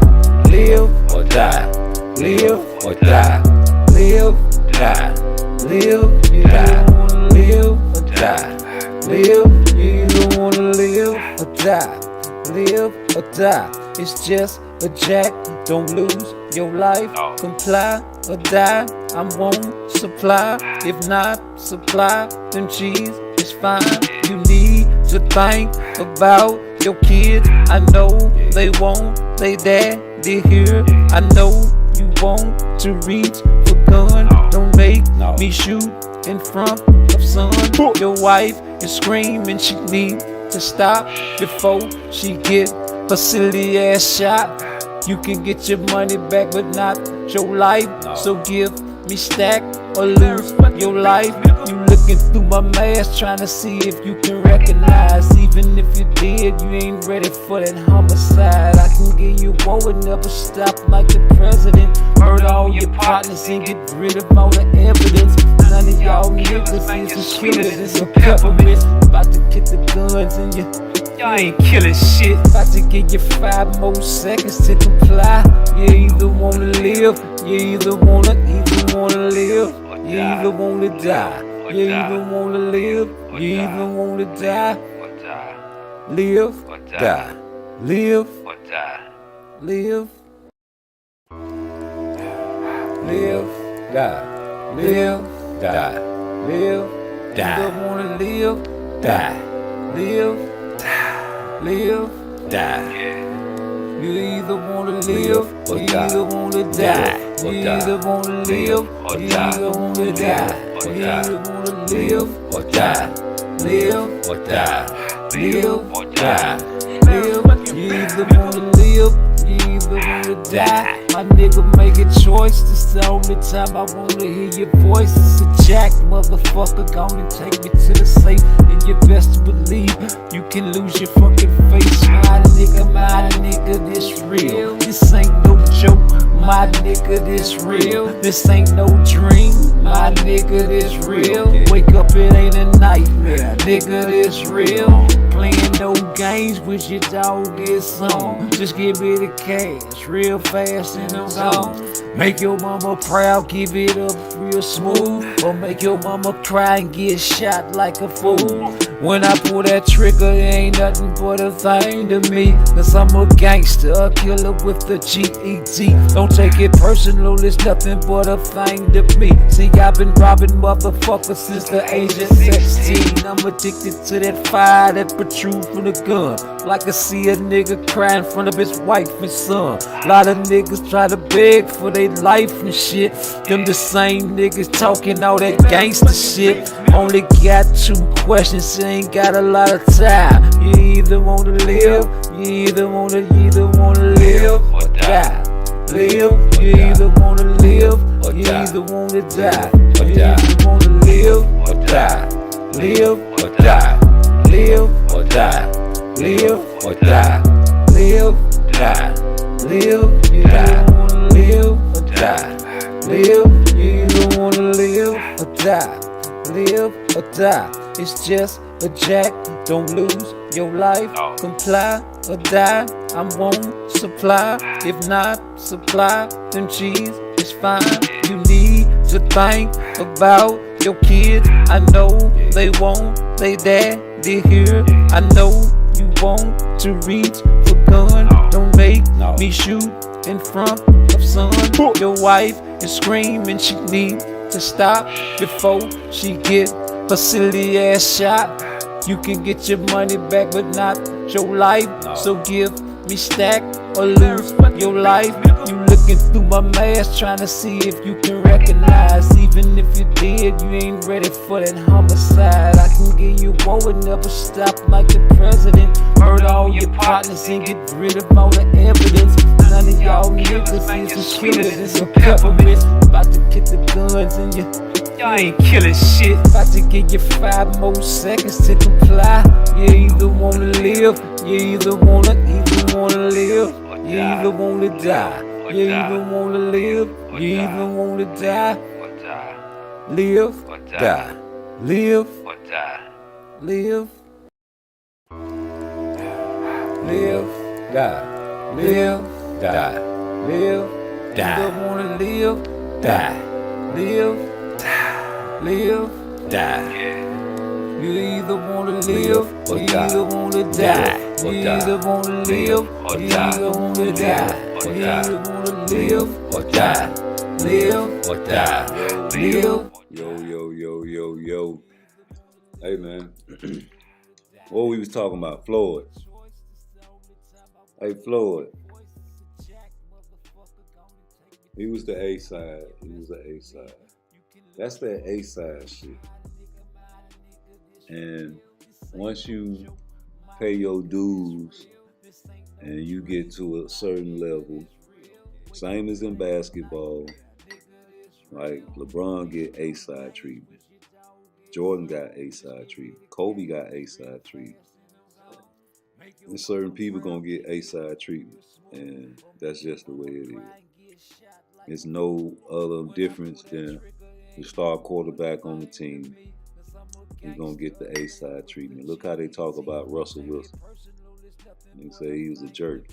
Live or die. Live or die. Live, die. Live, die. Live or die. Live, you either wanna live or die. Live or die. It's just a jack. Don't lose your life. Comply or die. I won't supply. If not supply, then cheese is fine. You need to think about your kids. I know they want they daddy here. I know you want to reach for gun. Don't make me shoot in front of son. Your wife is screaming she need to stop before she get her silly ass shot. You can get your money back but not your life. So give me stack or lose your life. You looking through my mask trying to see if you can recognize. Even if you did, you ain't ready for that homicide. I can give you war and never stop like the president. Murder all your partners and get rid of all the evidence. None of y'all niggas is killers, it's a peppermint. About to get the guns in you. Y'all ain't killing shit. About to give you 5 more seconds to comply. You either wanna live, you either wanna live, you either wanna die. You either wanna live, you either wanna die. Live, die. Live, live. Live, die. Live, die. Live, die. You either wanna live, die. Live, live, die. You either wanna live or you either wanna die. You either wanna live or you either wanna die. You either wanna live or die. Live or die. Live or die. Live. You either wanna live, you either wanna die. My nigga, make a choice. This the only time I wanna hear your voice. It's a jack, motherfucker. Gonna take me to the safe. And you best believe you can lose your fucking face. My nigga, this real. This ain't no joke. My nigga, this real. This ain't no dream. My nigga, this real. Wake up, it ain't a nightmare. Nigga, this real. Playing no games with your dog is on. Just give me the cash real fast and I'm gone. Make your mama proud, give it up real smooth. Or make your mama cry and get shot like a fool. When I pull that trigger, it ain't nothing but a thing to me. Cause I'm a gangster, a killer with the G-E-T. Don't take it personal, it's nothing but a thing to me. See, I've been robbing motherfuckers since the age of 16. I'm addicted to that fire that protrudes from the gun. Like I see a nigga cry in front of his wife and son. A lot of niggas try to beg for their life and shit. Them the same niggas talking all that gangster shit. Only got 2 questions, ain't got a lot of time. You either wanna live, you either wanna live or die. Live, you either wanna live or you either wanna die. You either wanna live or die. Live or die. Live or die. Live or die. Live, die. Live, you either wanna live or die. Live, you either wanna live or die. Live or die. It's just a jack. Don't lose your life. Comply or die. I won't supply. If not supply, then cheese is fine. You need to think about your kids. I know they want they daddy here. I know you want to reach for gun. Don't make me shoot in front of son. Your wife is screaming she need to stop before she get her silly ass shot. You can get your money back but not your life. So give me stack or lose your life. You looking through my mask trying to see if you can recognize. Even if you did, you ain't ready for that homicide. I can give you war and never stop like the president. Murder all your partners and get rid of all the evidence. None of y'all niggas is killers, it's a peppermint. About to get the guns in you. Y'all ain't killing shit. About to give you 5 more seconds to comply. You either wanna live, you either wanna live, you either wanna die. You either wanna live, you either wanna die. Live, die. Live, live, live, die, live, die, live, die. You either wanna live, die, live, die, live, die. You either wanna live, or you either wanna die. You either wanna live, or you either wanna die. You either wanna live, or die. Live, or die. Live.
Yo. Hey, man. What we was talking about? Floyd. Hey, Floyd. He was the A-side. That's that A-side shit. And once you pay your dues and you get to a certain level, same as in basketball, like LeBron get A-side treatment, Jordan got A-side treatment, Kobe got A-side treatment. And certain people gonna get A-side treatment, and that's just the way it is. It's no other difference than the star quarterback on the team. He's gonna get the A-side treatment. Look how they talk about Russell Wilson. They say he was a jerk.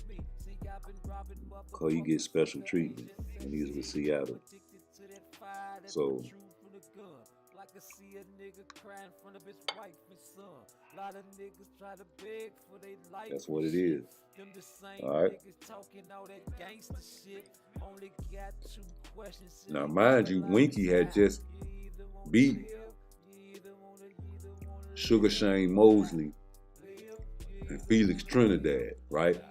Cause he gets special treatment, and he's with Seattle. So that's what it is. All right. Now, mind you, Winky had just beat Sugar Shane Mosley and Felix Trinidad, right?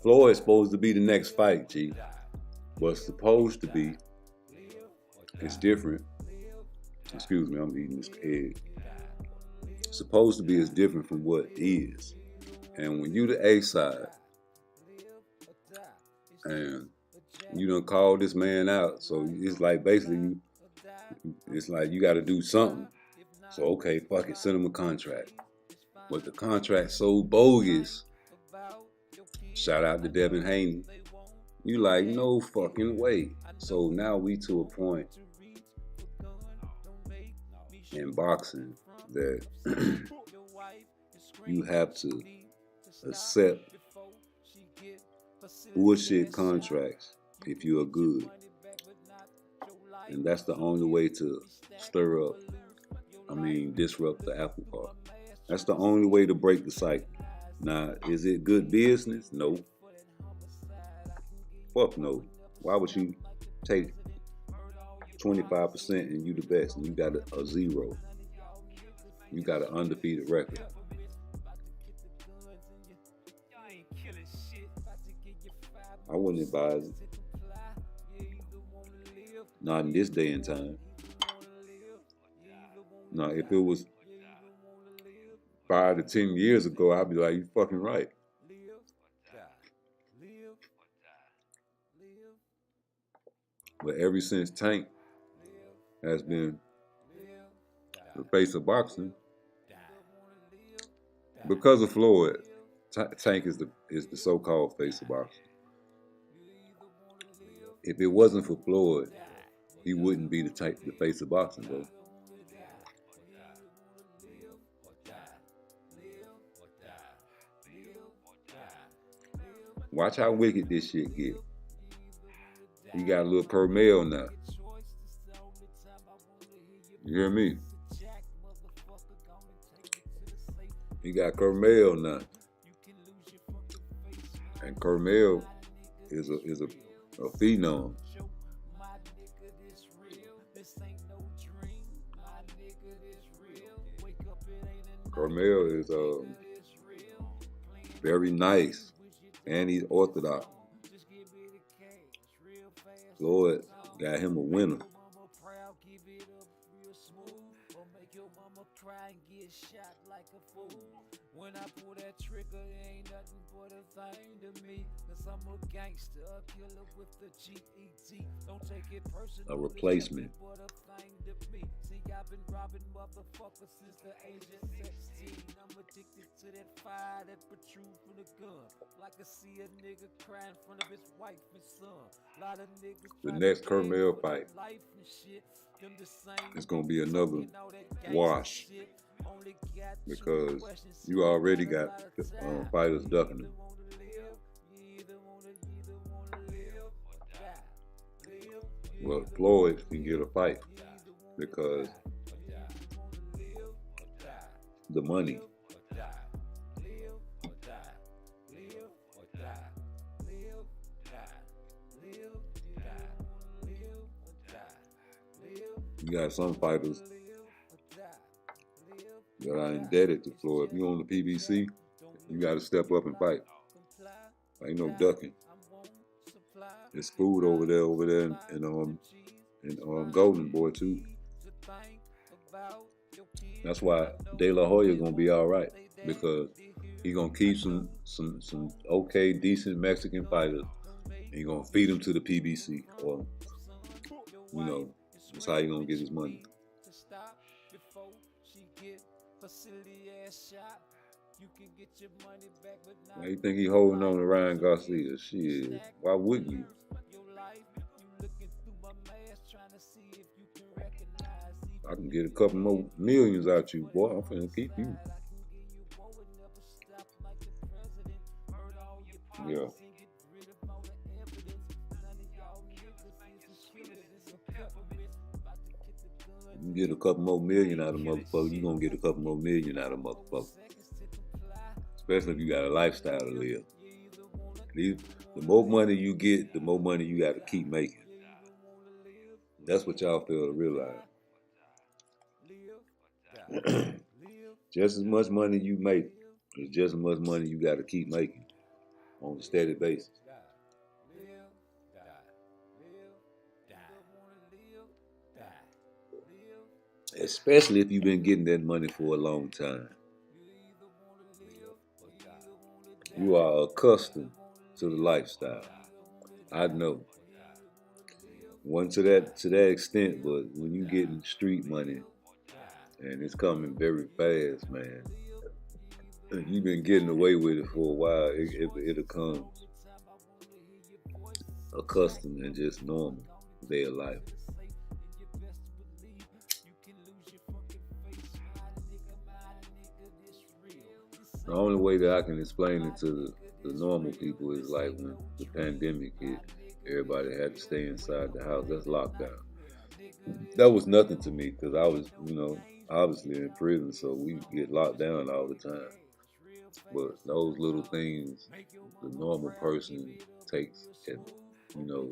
Floyd's supposed to be the next fight, G. What's supposed to be, it's different. Excuse me, I'm eating this egg. Supposed to be is different from what is. And when you the A side, and you done call this man out, so it's like basically it's like you gotta do something. So okay, fuck it, send him a contract. But the contract so bogus, shout out to Devin Haney, you like, no fucking way. So now we to a point in boxing that you have to accept bullshit contracts if you are good. And that's the only way to disrupt the apple cart. That's the only way to break the cycle. Now, is it good business? No. Fuck no. Why would you take 25% and you the best and you got a zero? You got an undefeated record. I wouldn't advise it. Not in this day and time. Now, if it was 5 to 10 years ago, I'd be like, you fucking right. But ever since Tank has been the face of boxing, because of Floyd, Tank is the so-called face of boxing. If it wasn't for Floyd, he wouldn't be the face of boxing, bro. Watch how wicked this shit get. He got a little Carmel now. You hear me? He got Carmel now. And Carmel is a phenom. Carmel is very nice, and he's orthodox. Floyd got him a winner. When I pull that trigger, it ain't nothing but a thing to me. Cause I'm a gangster, a killer with the G-E-T. Don't take it personal. A replacement. See, I've been robbing motherfuckers since the age of 16. I'm addicted to that fire that protrude from the gun. Like I see a nigga crying in front of his wife and son. The next Carmel fight, it's gonna be another wash because you already got fighters ducking them. Well, Floyd can get a fight because the money. You got some fighters that are indebted to Floyd. If you're on the PBC, you got to step up and fight. Ain't no ducking. It's food over there, and Golden Boy too. That's why De La Hoya gonna be all right because he gonna keep some okay, decent Mexican fighters. And he gonna feed them to the PBC, or that's how he gonna get his money. Why you think he holding on to Ryan Garcia? Shit, why wouldn't you? I can get a couple more millions out you, boy. I'm finna keep you. Yeah. You get a couple more million out of motherfucker, you gonna get a couple more million out of motherfucker. Especially if you got a lifestyle to live. The more money you get, the more money you gotta keep making. That's what y'all fail to realize. Just as much money you make is just as much money you gotta keep making on a steady basis. Especially if you've been getting that money for a long time. You are accustomed to the lifestyle. I know. Wasn't to that extent, but when you getting street money and it's coming very fast, man, you've been getting away with it for a while, it'll come accustomed and just normal day of life. The only way that I can explain it to the normal people is like when the pandemic hit, everybody had to stay inside the house. That's lockdown. That was nothing to me because I was, obviously in prison, so we get locked down all the time. But those little things, the normal person takes, and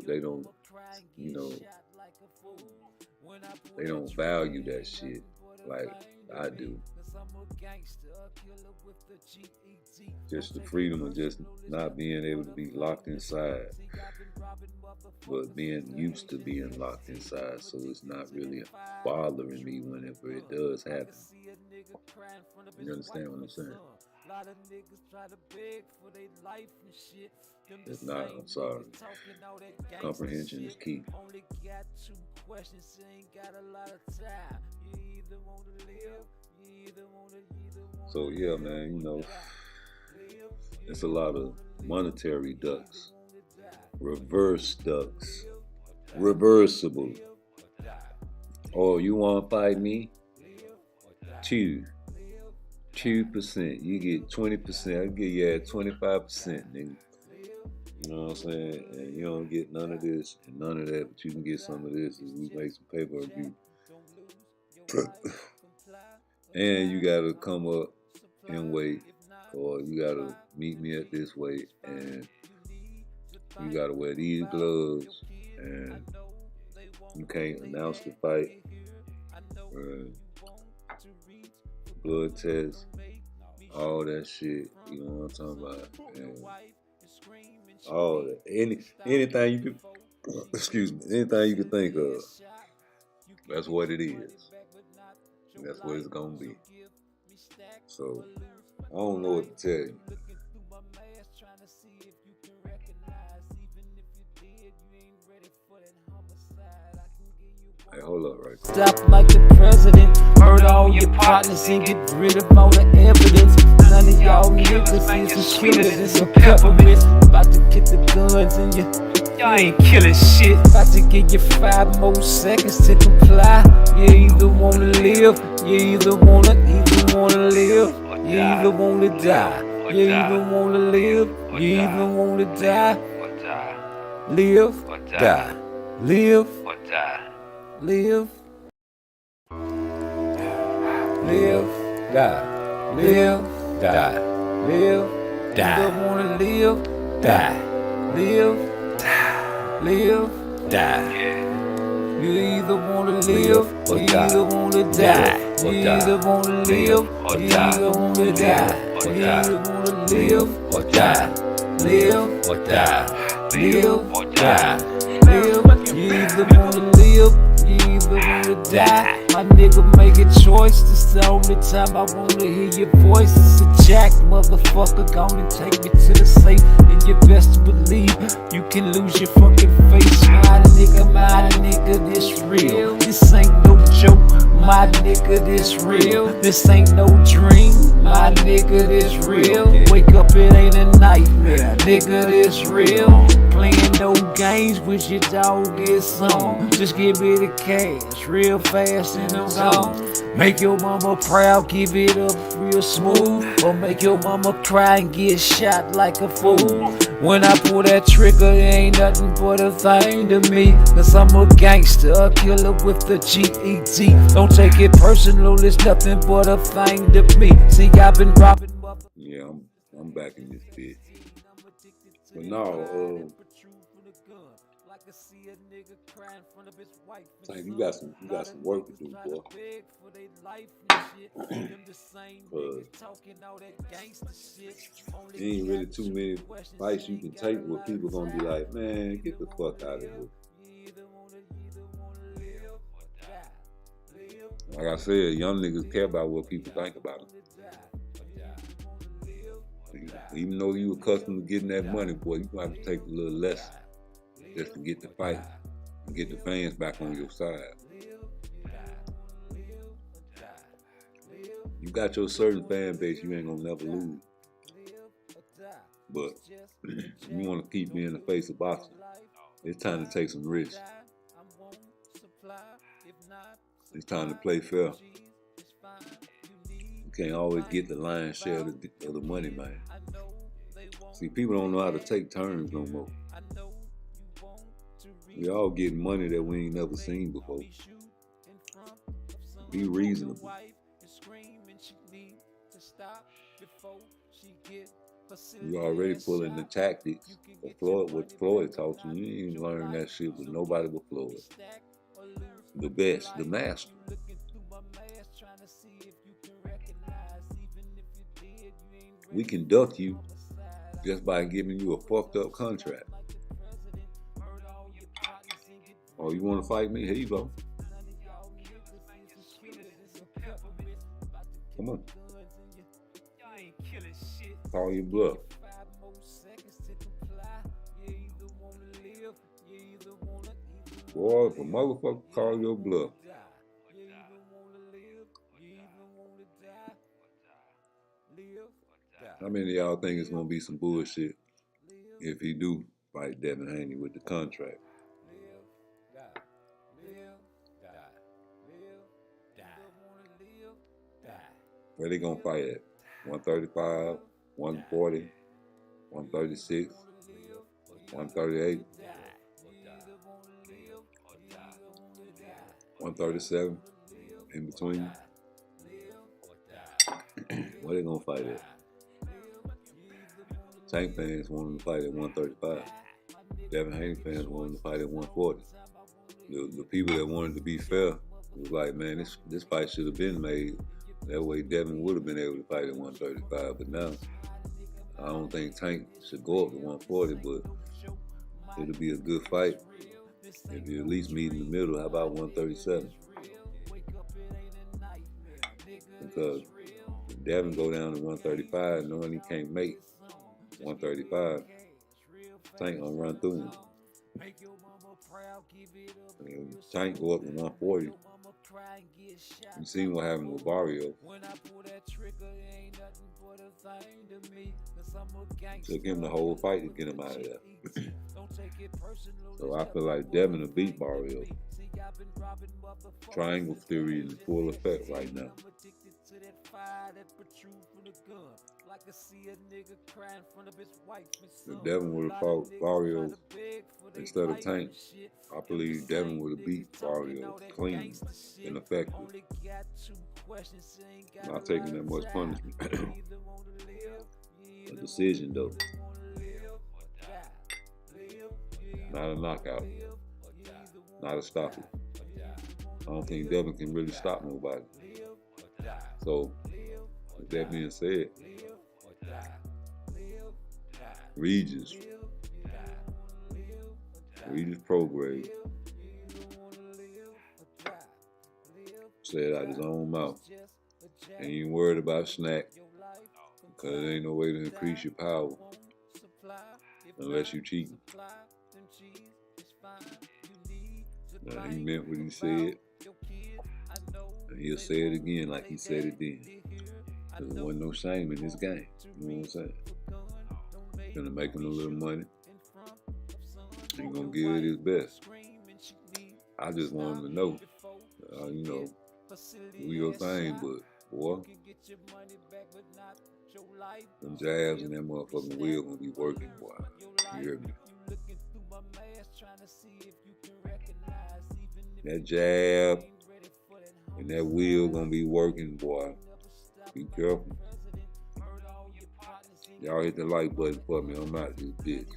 they don't value that shit like I do. Just the freedom of just not being able to be locked inside, but being used to being locked inside, so it's not really bothering me whenever it does happen. You understand what I'm saying? If not, I'm sorry. Comprehension is key. So yeah, man, it's a lot of monetary ducks, reverse ducks, reversible. Oh, you want to fight me? 2%. You get 20%. I'll give you 25%, nigga. You know what I'm saying? And you don't get none of this and none of that, but you can get some of this as we make some pay-per-view. And you gotta come up and wait, or you gotta meet me at this weight, and you gotta wear these gloves, and you can't announce the fight, blood test, all that shit. You know what I'm talking about? And all that, anything you could, anything you could think of. That's what it is. That's what it's gonna be. So I don't know what to tell you. Hey, hold up right there.
Stop like the president, murder all your partners and get rid of all the evidence. None of y'all niggas is a shooter, it's a peppermint. About to get the guns in you. Y'all ain't killing shit. About to give you 5 more seconds to comply. You either wanna live, you either wanna live, you either wanna die. You either wanna live, you either wanna die. Live, die. Live, live.
Live, die, live, die, live, die.
You wanna live,
Die,
live, live.
die.
You either wanna live,
or
you
die.
either wanna die.
Die
You
or
either
die.
wanna live,
or
you
die.
either wanna die.
or
You
die.
either wanna live,
or die.
live,
or die.
live,
or die.
live. You either wanna live, you either wanna die. My nigga, make a choice. This the only time I wanna hear your voice. It's a jack, motherfucker. Gonna take me to the safe. And you best believe you can lose your fucking face. My nigga, this real. This ain't no joke. My nigga, this real. This ain't no dream. My nigga, this real. Wake up, it ain't a nightmare. Nigga, this real. Playing no games with your dog, it's on. Just give me the cash real fast and I'm gone. Make your mama proud, give it up real smooth. Or make your mama cry and get shot like a fool. When I pull that trigger, it ain't nothing but a thing to me. Cause I'm a gangster, a killer with the G-E-T. Don't take it personal, it's nothing but a thing to me. See, I've been robbing mother.
Yeah, I'm back in this bitch. But no, Tank, you got some work to do, boy. There ain't really too many fights you can take where people gonna be like, man, get the fuck out of here. Like I said, young niggas care about what people think about them. Even though you accustomed to getting that money, boy, you gonna have to take a little less just to get the fight and get the fans back on your side. You got your certain fan base you ain't gonna never lose. But you wanna keep being the face of boxing, it's time to take some risks. It's time to play fair. You can't always get the lion's share of the money, man. See, people don't know how to take turns no more. We all getting money that we ain't never seen before. Be reasonable. You already pulling the tactics of Floyd, what Floyd taught you. You ain't learn that shit with nobody but Floyd. The best, the master. We can duck you just by giving you a fucked up contract. Oh, you want to fight me? Here you go. Come on. Call your bluff. Boy, if a motherfucker call your bluff, how many of y'all think it's gonna be some bullshit if he do fight Devin Haney with the contract? Where they gonna fight at? 135, 140, 136, 138, 137, in between? Where they gonna fight at? Tank fans want him to fight at 135. Devin Haney fans want him to fight at 140. The people that wanted to be fair was like, man, this fight should have been made. That way Devin would have been able to fight at 135. But now, I don't think Tank should go up to 140, but it'll be a good fight. If you at least meet in the middle, how about 137? Because if Devin go down to 135, knowing he can't make 135, Tank gonna run through him. Tank go up to 140. You seen what happened with Barrio. Took him the whole fight to get him out of there. So I feel like Devin will beat Barrio. Triangle theory is in full effect right now. If Devin would have fought Barrio instead of Tank, I believe Devin would have beat Barrio clean and effective. Not taking that much punishment. A decision though. Not a knockout. Not a stoppage. I don't think Devin can really stop nobody. So, with that being said, Regis Prograde said out his own mouth, and you ain't worried about snack, because there ain't no way to increase your power unless you cheating. Now, he meant what he said, and he'll say it again like he said it then. Because there wasn't no shame in this game, you know what I'm saying? Gonna make him a little money. He gonna give it his best. I just want him to know, you know, do your thing, but boy, them jabs and that motherfucking wheel gonna be working, boy. You hear me? That jab and that wheel gonna be working, boy. Be careful. Y'all hit the like button for me. I'm out this bitch.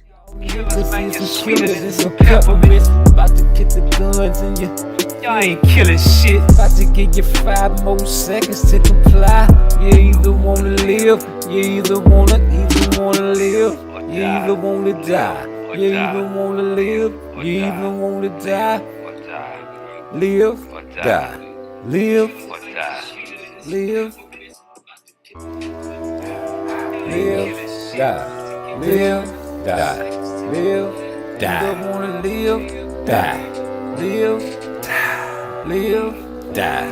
It's a peppermint. About to get the guns in you. Y'all ain't killing shit. About to give you 5 more seconds to comply. You either wanna live, you either wanna live, you either wanna die. You either wanna live, you either wanna die. Live, die. Live, live. Live, die, live, die, live, die. You wanna live, die, live, die.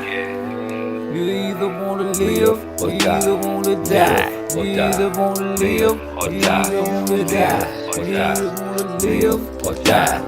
You either wanna live or you either wanna die. You either wanna live or you either wanna die. You either wanna live or die.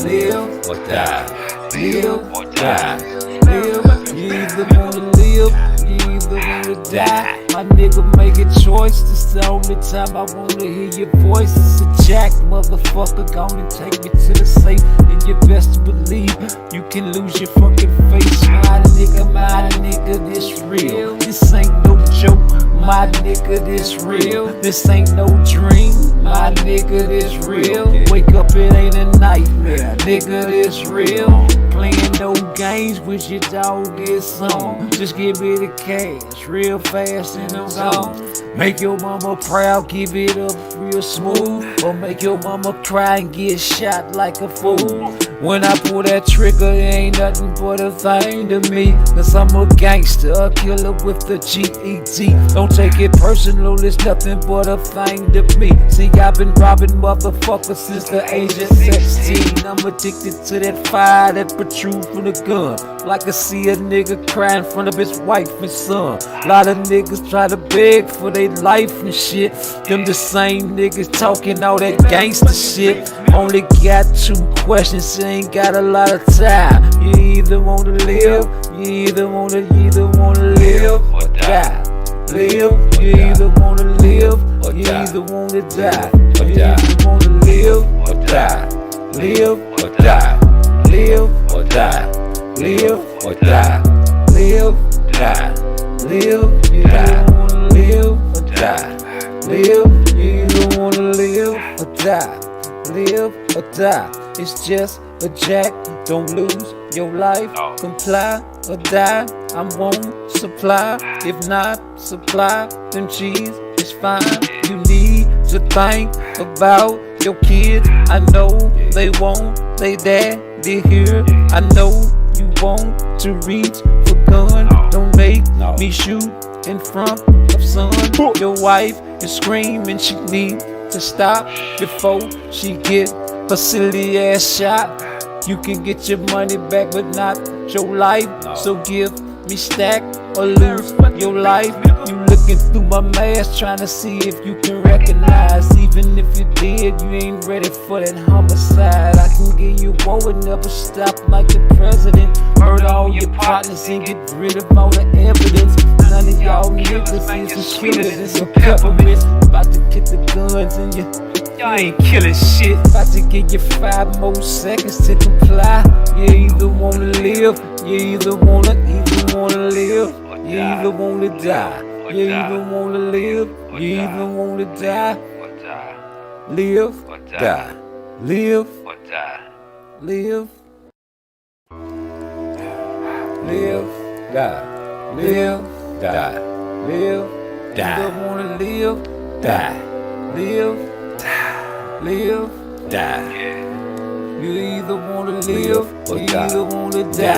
Live or die. Live or die. Live. You either wanna live, you either wanna die. My nigga make a choice, this the only time I wanna hear your voice. It's a jack, motherfucker, gonna take me to the safe. And you best believe you can lose your fucking face. My nigga, this real. This ain't no joke, my nigga, this real. This ain't no dream, my nigga, this real. Wake up, it ain't a nightmare, nigga, this real. Playing no games with your dog, it's on. Just give me the cash real fast and I'm gone. Make your mama proud, give it up real smooth. Or make your mama cry and get shot like a fool. When I pull that trigger, it ain't nothing but a thing to me. Cause I'm a gangster, a killer with the G-E-T. Don't take it personal, it's nothing but a thing to me. See, I've been robbing motherfuckers since the age of 16. I'm addicted to that fire that protrudes from the gun. Like I see a nigga cry in front of his wife and son. A lot of niggas try to beg for their life and shit. Them the same niggas talking all that gangster shit. Only got 2 questions, ain't got a lot of time. You either wanna live, you either wanna live or die. Live, you either wanna live or you either wanna die. You either wanna live or die. Live or die. Live or die. Live or die. Live, die. Live, you either wanna live or die. Live, you either wanna live or die. Live or die. It's just a jack. Don't lose your life. Comply or die. I won't supply. If not supply, then cheese is fine. You need to think about your kids. I know they want they daddy here. I know you want to reach for gun. Don't make me shoot in front of son. Your wife is screaming, she need to stop before she get a silly ass shot. You can get your money back, but not your life. So give me stack or lose your life. You looking through my mask, trying to see if you can recognize. Even if you did, you ain't ready for that homicide. I can give you war and never stop like the president. Murder all your partners and get rid of all the evidence. None of y'all niggas is killers, it's a peppermint. About to get the guns in you. Y'all ain't killing shit. About to give you 5 more seconds to comply. You either wanna live, you either wanna live. You either wanna die. You either wanna live, you either wanna die. Live, die. Live, live.
Live, die, live, die, live, die.
You either wanna live,
Die,
live,
live, die.
you either wanna live,
or
you
die.
either wanna die.